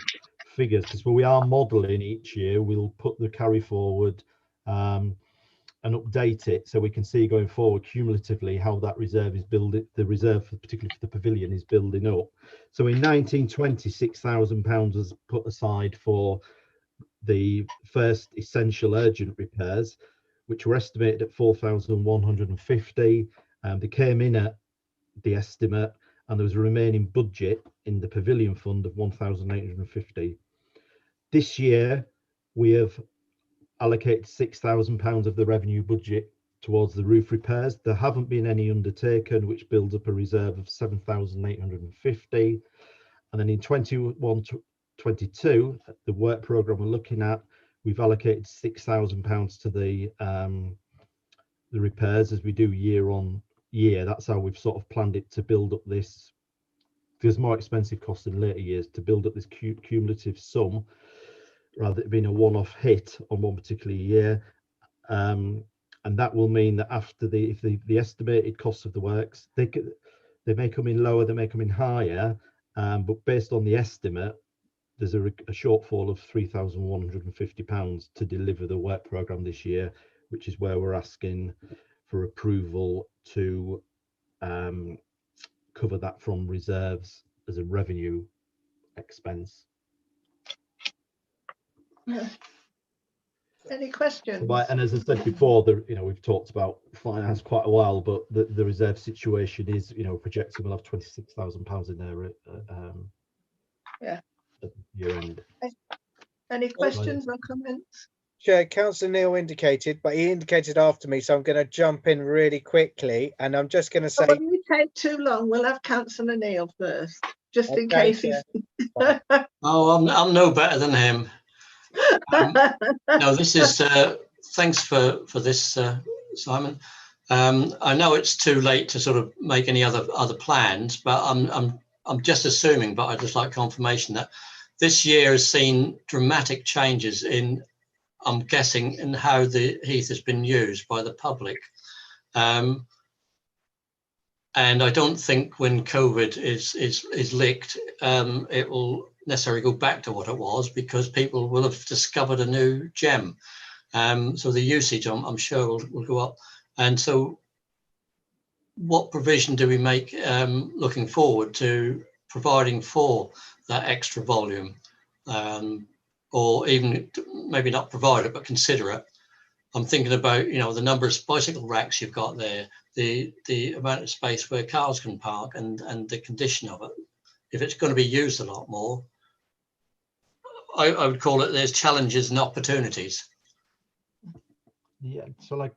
F: figures, because when we are modelling each year, we'll put the carry forward and update it so we can see going forward cumulatively how that reserve is building, the reserve particularly for the pavilion is building up. So in 1920, £6,000 was put aside for the first essential urgent repairs, which were estimated at 4,150. They came in at the estimate, and there was a remaining budget in the pavilion fund of 1,850. This year, we have allocated £6,000 of the revenue budget towards the roof repairs. There haven't been any undertaken, which builds up a reserve of 7,850. And then in 21-22, the work programme we're looking at, we've allocated £6,000 to the repairs as we do year on year. That's how we've sort of planned it to build up this. There's more expensive costs in later years to build up this cumulative sum, rather than being a one-off hit on one particular year. And that will mean that after the estimated costs of the works, they may come in lower, they may come in higher, but based on the estimate, there's a shortfall of £3,150 to deliver the work programme this year, which is where we're asking for approval to cover that from reserves as a revenue expense.
B: Yeah. Any questions?
F: And as I said before, we've talked about finance quite a while, but the reserve situation is, projecting we'll have £26,000 in there at year end.
B: Any questions or comments?
N: Chair, Councillor Neil indicated, but he indicated after me, so I'm going to jump in really quickly, and I'm just going to say.
B: When you take too long, we'll have Councillor Neil first, just in case he's.
J: Oh, I'm no better than him. No, this is thanks for this, Simon. I know it's too late to sort of make any other plans, but I'm just assuming, but I'd just like confirmation that this year has seen dramatic changes in, I'm guessing, in how the heath has been used by the public. And I don't think when COVID is licked, it will necessarily go back to what it was, because people will have discovered a new gem. So the usage, I'm sure, will go up. And so what provision do we make looking forward to providing for that extra volume? Or even maybe not provide it, but consider it. I'm thinking about, the number of bicycle racks you've got there, the amount of space where cars can park, and the condition of it. If it's going to be used a lot more, I would call it there's challenges and opportunities.
F: Yeah, shall I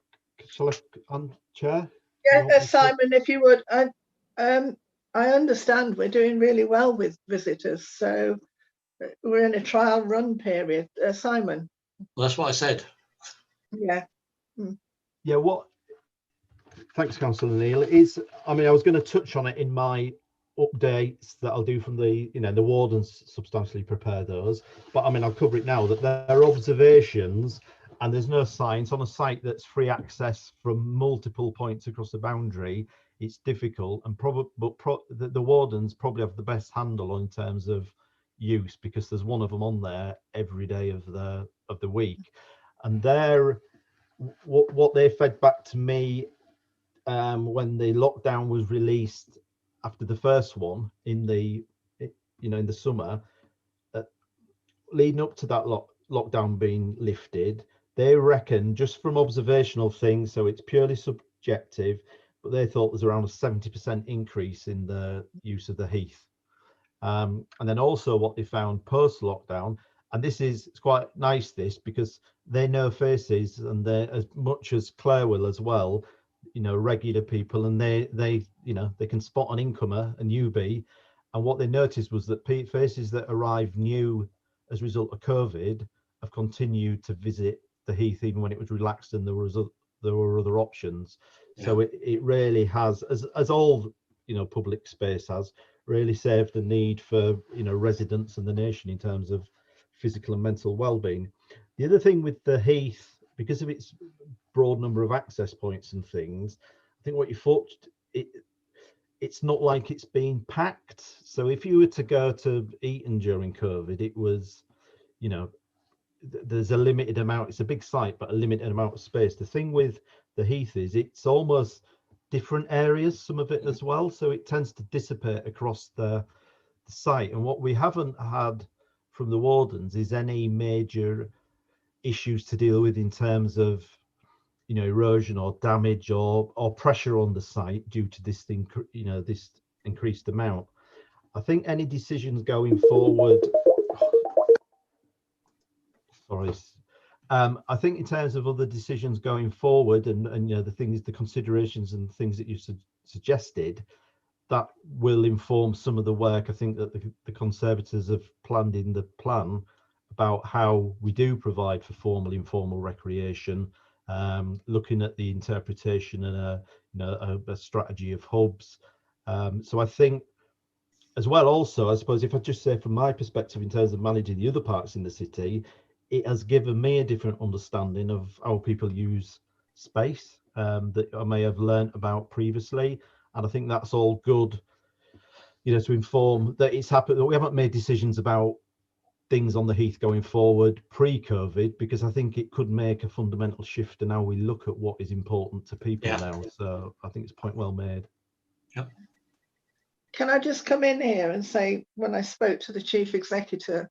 F: Chair?
B: Yeah, Simon, if you would. I understand we're doing really well with visitors, so we're in a trial run period. Simon.
J: Well, that's what I said.
B: Yeah.
F: Yeah, thanks, Councillor Neil. I was going to touch on it in my updates that I'll do from the wardens substantially prepare those, but I'll cover it now, that there are observations and there's no science on a site that's free access from multiple points across the boundary. It's difficult, and the wardens probably have the best handle in terms of use, because there's one of them on there every day of the week, and what they fed back to me when the lockdown was released after the first one in the summer, leading up to that lockdown being lifted, they reckon, just from observational things, so it's purely subjective, but they thought there's around a 70% increase in the use of the heath. And then also what they found post lockdown, and it's quite nice because they know faces, and they're as much as Claire will as well, regular people, and they can spot an incomer, a newbie, and what they noticed was that faces that arrived new as a result of COVID have continued to visit the heath even when it was relaxed and there were other options. Yeah. So it really has, as all public space has, really saved the need for residents and the nation in terms of physical and mental well-being. The other thing with the heath, because of its broad number of access points and things, I think what you thought, it's not like it's being packed. So if you were to go to Eton during COVID, it was, there's a limited amount. It's a big site, but a limited amount of space. The thing with the heath is it's almost different areas, some of it as well. So it tends to dissipate across the site. And what we haven't had from the wardens is any major issues to deal with in terms of erosion or damage or pressure on the site due to this thing, this increased amount. I think any decisions going forward, Forest. I think in terms of other decisions going forward, and you know, the things, the considerations and things that you suggested, that will inform some of the work I think that the Conservators have planned in the plan about how we do provide for formal, informal recreation, looking at the interpretation and a strategy of hubs. So I think as well, also, I suppose if I just say from my perspective in terms of managing the other parks in the city, it has given me a different understanding of how people use space that I may have learnt about previously. And I think that's all good, you know, to inform that it's happened, that we haven't made decisions about things on the Heath going forward pre-COVID, because I think it could make a fundamental shift in how we look at what is important to people now. So I think it's a point well made.
J: Yep.
B: Can I just come in here and say, when I spoke to the chief executive,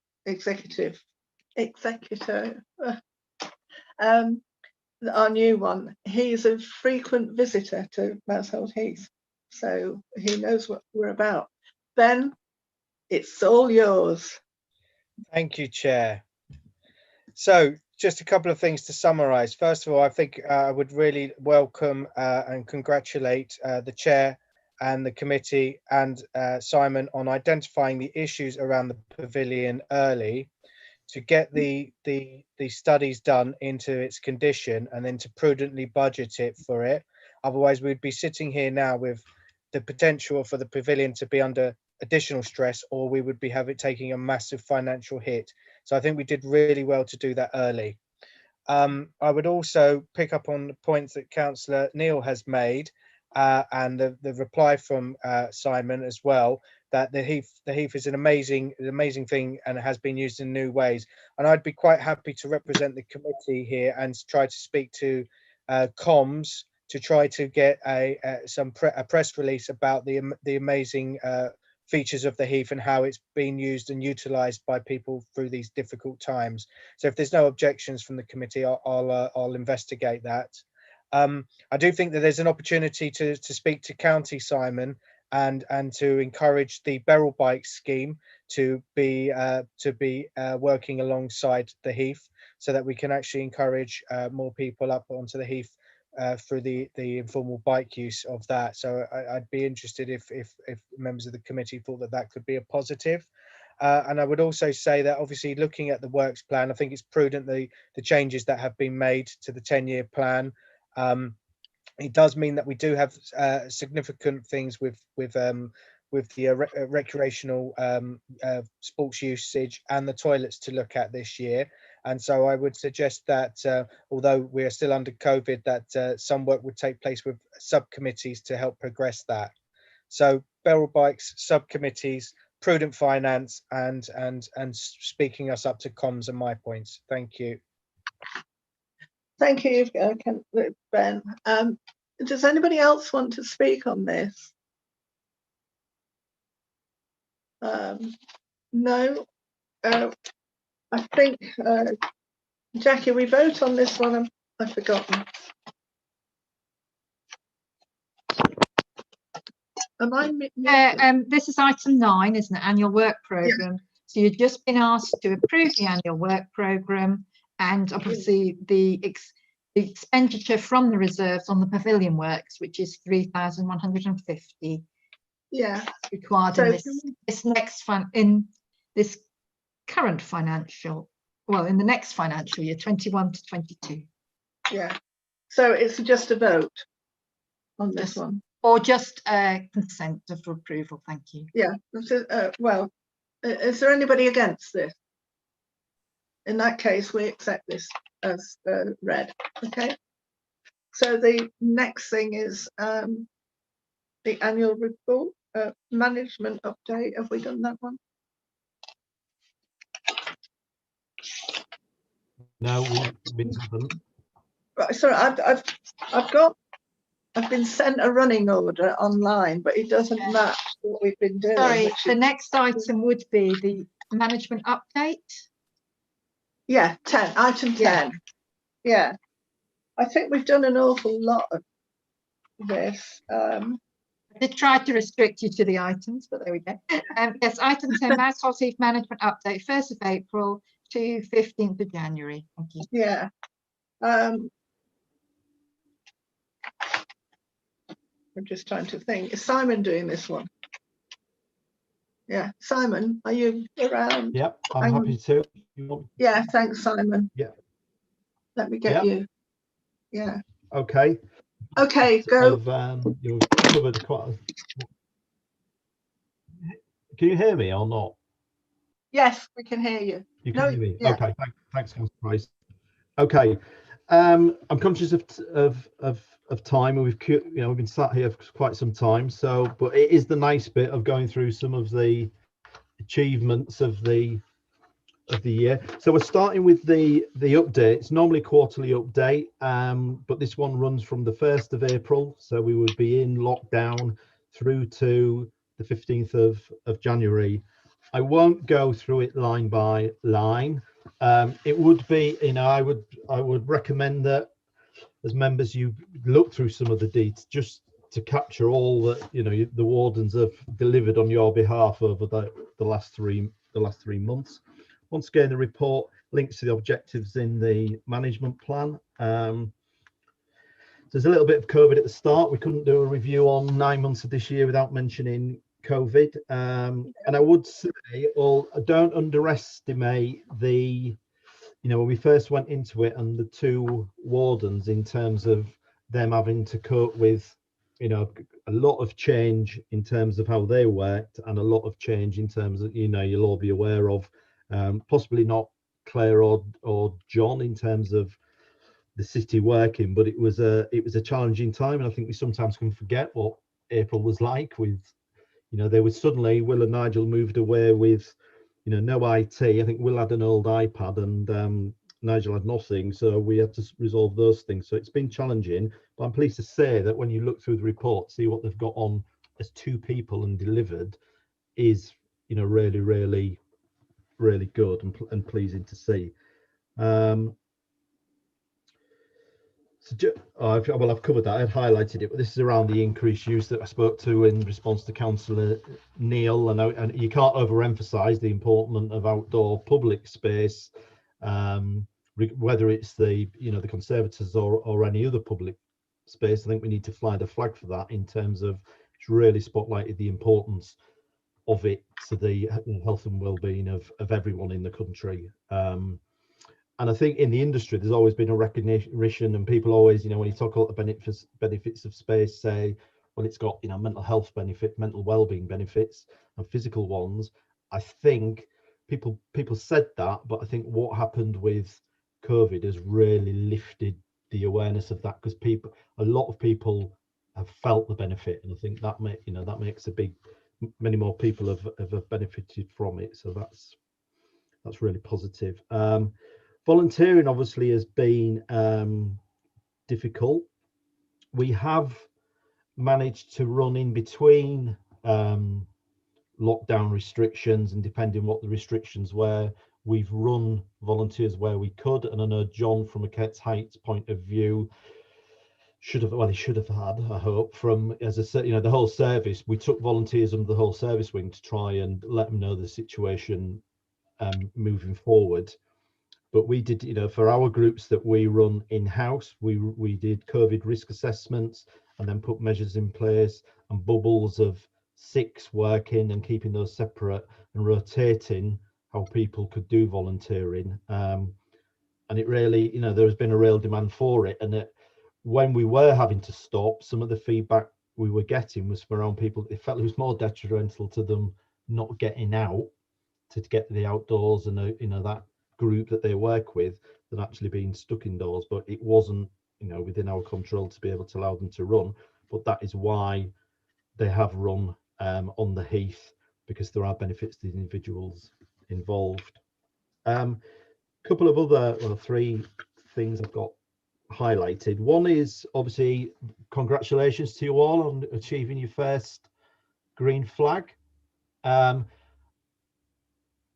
B: our new one, he's a frequent visitor to Mousehold Heath, so he knows what we're about. Ben, it's all yours.
N: Thank you, Chair. So just a couple of things to summarise. First of all, I think I would really welcome and congratulate the Chair and the committee and Simon on identifying the issues around the pavilion early, to get the studies done into its condition and then to prudently budget it for it. Otherwise, we'd be sitting here now with the potential for the pavilion to be under additional stress, or we would be taking a massive financial hit. So I think we did really well to do that early. I would also pick up on the points that Councillor Neil has made and the reply from Simon as well, that the Heath is an amazing thing and it has been used in new ways. And I'd be quite happy to represent the committee here and try to speak to comms to try to get a press release about the amazing features of the Heath and how it's been used and utilised by people through these difficult times. So if there's no objections from the committee, I'll investigate that. I do think that there's an opportunity to speak to County, Simon, and to encourage the Beryl Bike scheme to be working alongside the Heath, so that we can actually encourage more people up onto the Heath through the informal bike use of that. So I'd be interested if members of the committee thought that could be a positive. And I would also say that obviously looking at the works plan, I think it's prudent the changes that have been made to the 10-year plan. It does mean that we do have significant things with the recreational sports usage and the toilets to look at this year. And so I would suggest that although we are still under COVID, that some work would take place with subcommittees to help progress that. So Beryl Bikes, subcommittees, prudent finance, and speaking us up to comms are my points. Thank you.
B: Thank you, Ben. Does anybody else want to speak on this? No. I think, Jackie, we vote on this one. I've forgotten. Am I?
C: This is item 9, isn't it? Annual work programme. Yeah. So you've just been asked to approve the annual work programme, and obviously the expenditure from the reserves on the pavilion works, which is 3,150.
B: Yeah.
C: Required so in this current financial, well, in the next financial year, 21 to 22.
B: Yeah. So it's just a vote on this one,
C: or just consent for approval. Thank you.
B: Yeah. Well, is there anybody against this? In that case, we accept this as read. Okay. So the next thing is the annual report, management update. Have we done that one?
F: No, we haven't.
B: Right. Sorry, I've been sent a running order online, but it doesn't match what we've been doing.
C: Sorry, the next item would be the management update.
B: Yeah, item 10. Yeah. I think we've done an awful lot of this.
C: I did try to restrict you to the items, but there we go. Yes, item 10, Mousehold Heath management update, 1st of April to 15th of January. Thank you.
B: Yeah. I'm just trying to think. Is Simon doing this one? Yeah, Simon, are you around?
F: Yep, I'm
B: Hang on.
F: happy to.
B: Yeah, thanks, Simon.
F: Yeah.
B: Let me get
F: Yep.
B: you. Yeah.
F: Okay.
B: Okay, go.
F: You've covered quite a... Can you hear me or not?
B: Yes, we can hear you.
F: You can hear me.
B: Yeah.
F: Okay, thanks, Councillor Price. Okay, I'm conscious of time, and we've been sat here for quite some time. So, but it is the nice bit of going through some of the achievements of the year. So we're starting with the update. It's normally a quarterly update, but this one runs from the 1st of April. So we would be in lockdown through to the 15th of January. I won't go through it line by line. It would be, I would recommend that as members you look through some of the deeds just to capture all that the wardens have delivered on your behalf over the last three months. Once again, the report links to the objectives in the management plan. There's a little bit of COVID at the start. We couldn't do a review on 9 months of this year without mentioning COVID. And I would say, don't underestimate when we first went into it and the two wardens in terms of them having to cope with, a lot of change in terms of how they worked and a lot of change in terms of, you'll all be aware of, possibly not Claire or John in terms of the city working, but it was a challenging time, and I think we sometimes can forget what April was like with, they were suddenly, Will and Nigel moved away with, no IT. I think Will had an old iPad and Nigel had nothing, so we had to resolve those things. So it's been challenging, but I'm pleased to say that when you look through the report, see what they've got on as two people and delivered is, really, really, really good and pleasing to see. I've covered that. I had highlighted it, but this is around the increased use that I spoke to in response to Councillor Neil, and you can't overemphasise the importance of outdoor public space, whether it's the Conservators or any other public space. I think we need to fly the flag for that in terms of it's really spotlighted the importance of it to the health and well-being of everyone in the country. And I think in the industry, there's always been a recognition, and people always, when you talk about the benefits of space, say, well, it's got, mental health benefit, mental well-being benefits, and physical ones. I think people said that, but I think what happened with COVID has really lifted the awareness of that, because a lot of people have felt the benefit, and I think that makes many more people have benefited from it. So that's really positive. Volunteering obviously has been difficult. We have managed to run in between lockdown restrictions, and depending what the restrictions were, we've run volunteers where we could. And I know John, from a Ket's Heights point of view, he should have had, I hope, from, as I said, the whole service. We took volunteers under the whole service wing to try and let them know the situation moving forward. But we did, for our groups that we run in-house, we did COVID risk assessments and then put measures in place and bubbles of 6 working and keeping those separate and rotating how people could do volunteering. And it really, there has been a real demand for it. And when we were having to stop, some of the feedback we were getting was from around people, it felt it was more detrimental to them not getting out to get to the outdoors and, that group that they work with than actually being stuck indoors. But it wasn't within our control to be able to allow them to run, but that is why they have run on the Heath, because there are benefits to the individuals involved. Couple of other 3 things I've got highlighted. One is obviously congratulations to you all on achieving your first green flag,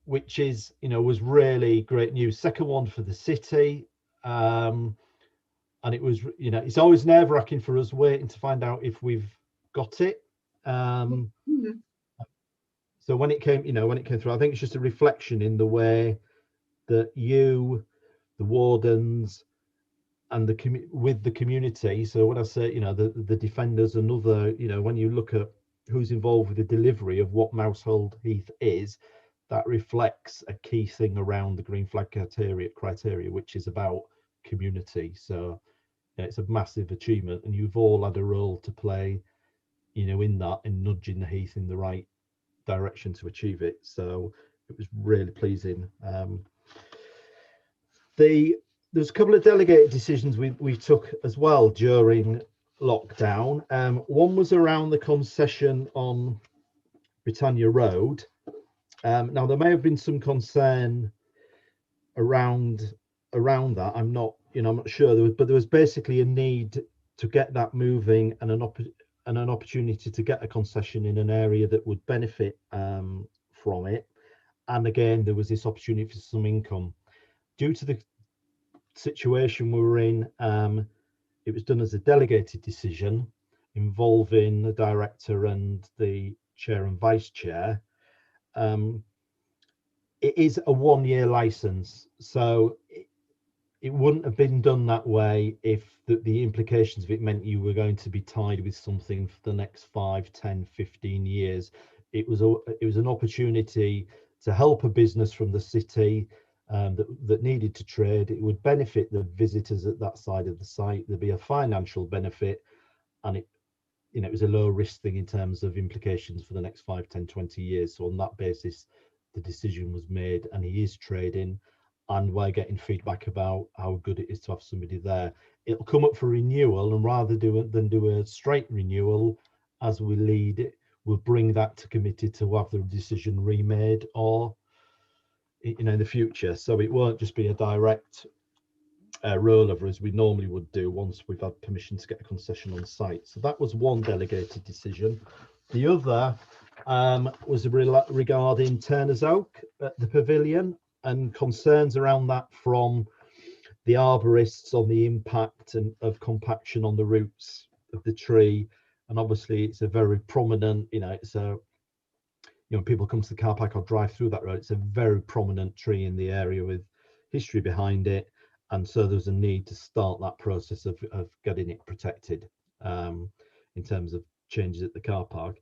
F: which is, was really great news. Second one for the city. And it was, it's always nerve-wracking for us waiting to find out if we've got it. So when it came, through, I think it's just a reflection in the way that you, the wardens, and with the community. So when I say, you know, the defenders and other, you know, when you look at who's involved with the delivery of what Mousehold Heath is, that reflects a key thing around the green flag criteria, which is about community. So yeah, it's a massive achievement, and you've all had a role to play, you know, in that, and nudging the Heath in the right direction to achieve it. So it was really pleasing. There's a couple of delegated decisions we took as well during lockdown. One was around the concession on Britannia Road. Now there may have been some concern around that. I'm not sure, but there was basically a need to get that moving, and an opportunity to get a concession in an area that would benefit from it. And again, there was this opportunity for some income. Due to the situation we were in, it was done as a delegated decision involving the director and the chair and vice chair. It is a 1-year license, so it wouldn't have been done that way if the implications of it meant you were going to be tied with something for the next 5, 10, 15 years. It was an opportunity to help a business from the city that needed to trade. It would benefit the visitors at that side of the site. There'd be a financial benefit, and it was a low risk thing in terms of implications for the next 5, 10, 20 years. So on that basis, the decision was made, and he is trading, and we're getting feedback about how good it is to have somebody there. It'll come up for renewal, and rather than do a straight renewal as we lead it, we'll bring that to committee to have the decision remade, or in the future. So it won't just be a direct rollover as we normally would do once we've had permission to get a concession on site. So that was one delegated decision. The other was regarding Turner's Oak at the pavilion, and concerns around that from the arborists on the impact of compaction on the roots of the tree. And obviously it's a very prominent, people come to the car park or drive through that road, it's a very prominent tree in the area with history behind it. And so there's a need to start that process of getting it protected in terms of changes at the car park.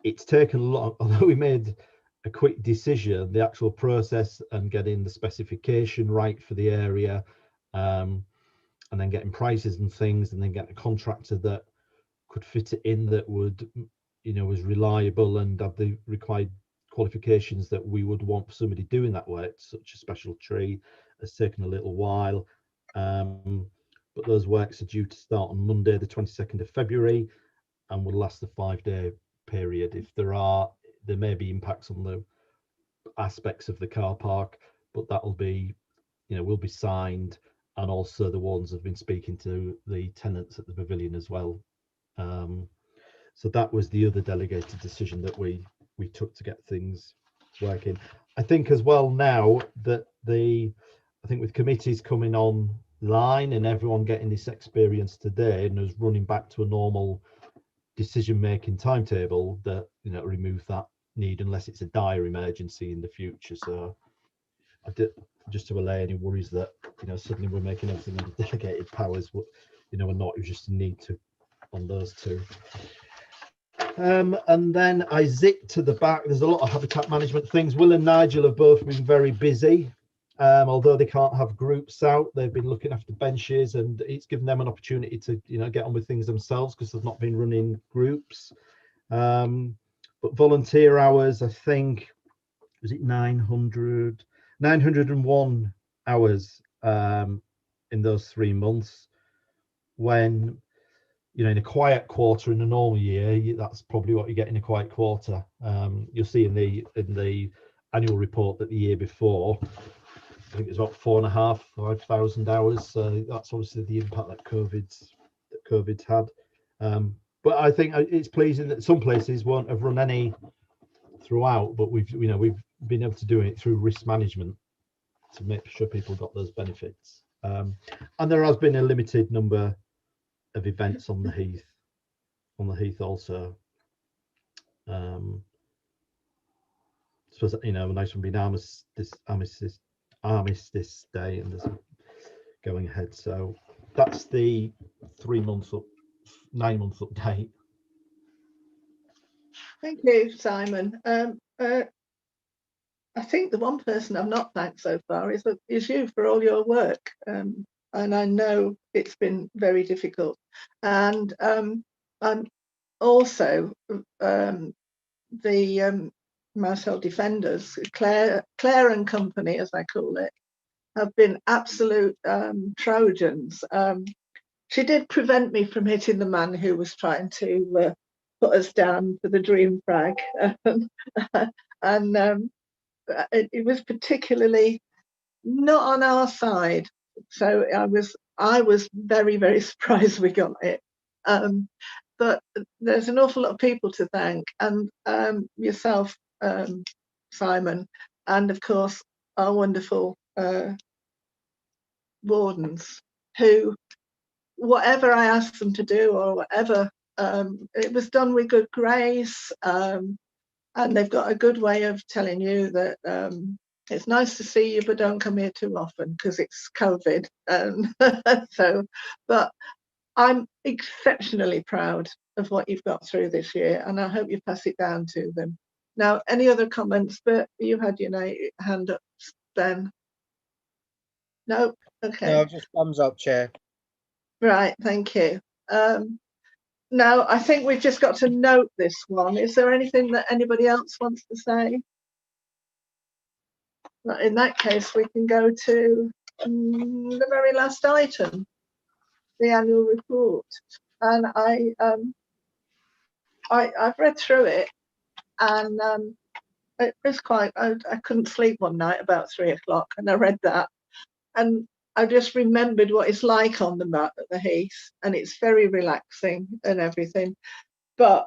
F: It's taken a lot, although we made a quick decision, the actual process and getting the specification right for the area, and then getting prices and things, and then getting a contractor that could fit it in, that would, was reliable and have the required qualifications that we would want for somebody doing that work. Such a special tree has taken a little while, but those works are due to start on Monday the 22nd of February and will last a 5-day period. If there may be impacts on the aspects of the car park, but that will be, will be signed. And also the ones have been speaking to the tenants at the pavilion as well. So that was the other delegated decision that we took to get things working. I think as well now that I think with committees coming online and everyone getting this experience today and us running back to a normal decision-making timetable, that remove that need unless it's a dire emergency in the future. So I did, just to allay any worries that suddenly we're making everything under delegated powers, or not. It was just a need to on those two. And then I zipped to the back. There's a lot of habitat management things. Will and Nigel have both been very busy. Although they can't have groups out, they've been looking after benches, and it's given them an opportunity to get on with things themselves because they've not been running groups. But volunteer hours, I think, was it 901 hours in those 3 months, when in a quiet quarter in a normal year, that's probably what you get in a quiet quarter. You'll see in the annual report that the year before, I think it was about 4,500 hours. So that's obviously the impact that COVID's had. But I think it's pleasing that some places won't have run any throughout, but we've been able to do it through risk management to make sure people got those benefits. And there has been a limited number of events on the Heath also. I suppose a nice one being armistice day and there's going ahead. So that's the 9 month update.
B: Thank you, Simon. I think the one person I've not thanked so far is you for all your work. And I know it's been very difficult. And I'm also the Mousehold Defenders, Claire and Company, as I call it, have been absolute Trojans. She did prevent me from hitting the man who was trying to put us down for the dream frag. And it was particularly not on our side. So I was very, very surprised we got it. But there's an awful lot of people to thank, and yourself, Simon, and of course our wonderful wardens, who, whatever I asked them to do or whatever, it was done with good grace, and they've got a good way of telling you that it's nice to see you, but don't come here too often because it's COVID. So, but I'm exceptionally proud of what you've got through this year, and I hope you pass it down to them. Now, any other comments? But you had your hand up, Ben. No? Okay.
N: No, just thumbs up, Chair.
B: Right, thank you. Now, I think we've just got to note this one. Is there anything that anybody else wants to say? In that case, we can go to the very last item, the annual report. And I've read through it, and it was quite, I couldn't sleep one night about 3 o'clock, and I read that, and I just remembered what it's like on the mat at the Heath, and it's very relaxing and everything. But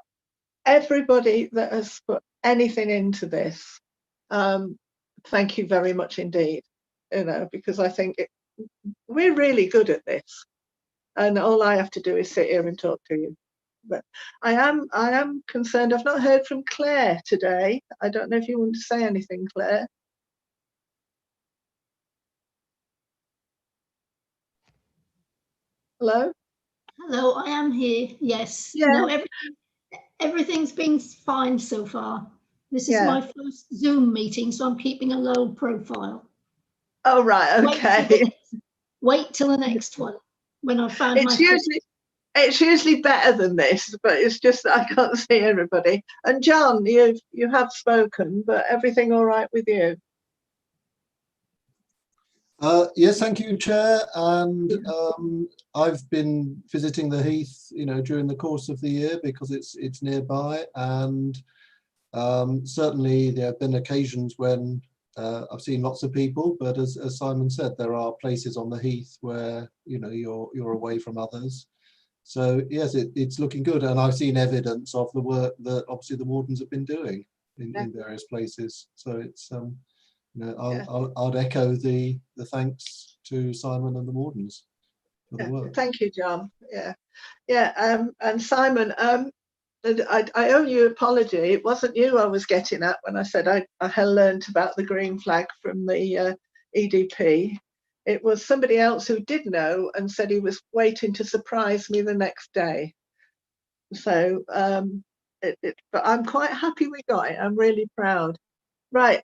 B: everybody that has put anything into this, thank you very much indeed, because I think we're really good at this, and all I have to do is sit here and talk to you. But I am concerned. I've not heard from Claire today. I don't know if you want to say anything, Claire. Hello?
O: Hello, I am here. Yes.
B: Yeah.
O: No, everything's been fine so far. This is my first Zoom meeting, so I'm keeping a low profile.
B: Oh, right. Okay.
O: Wait till the next one when I find
B: It's usually better than this, but it's just that I can't see everybody. And John, you have spoken, but everything all right with you?
L: Yes, thank you, Chair. And I've been visiting the Heath, during the course of the year because it's nearby, and certainly there have been occasions when I've seen lots of people, but as Simon said, there are places on the Heath where you're away from others. So yes, it's looking good, and I've seen evidence of the work that obviously the wardens have been doing in various places. So it's I'd echo the thanks to Simon and the wardens for the work.
B: Thank you, John. And Simon, I owe you an apology. It wasn't you I was getting at when I said I had learnt about the green flag from the EDP. It was somebody else who did know and said he was waiting to surprise me the next day. So, but I'm quite happy we got it. I'm really proud. Right.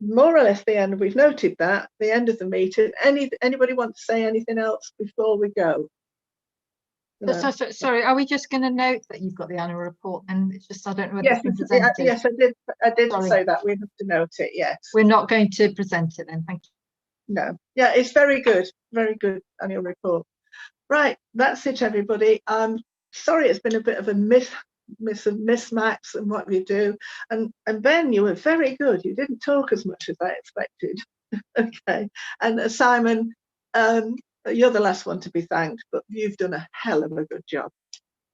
B: More or less the end. We've noted that the end of the meeting. Anybody want to say anything else before we go?
C: Sorry, are we just going to note that you've got the annual report? And it's just I don't know whether it's been presented.
B: Yes, I did say that. We have to note it. Yes,
C: we're not going to present it then. Thank you.
B: No, yeah, it's very good annual report. Right, that's it, everybody. Sorry, it's been a bit of a mismatch and what we do. And Ben, you were very good. You didn't talk as much as I expected. Okay, and Simon, you're the last one to be thanked, but you've done a hell of a good job.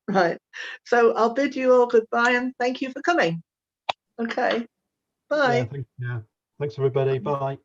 B: Right, so I'll bid you all goodbye and thank you for coming. Okay, bye.
F: Yeah, thanks everybody. Bye.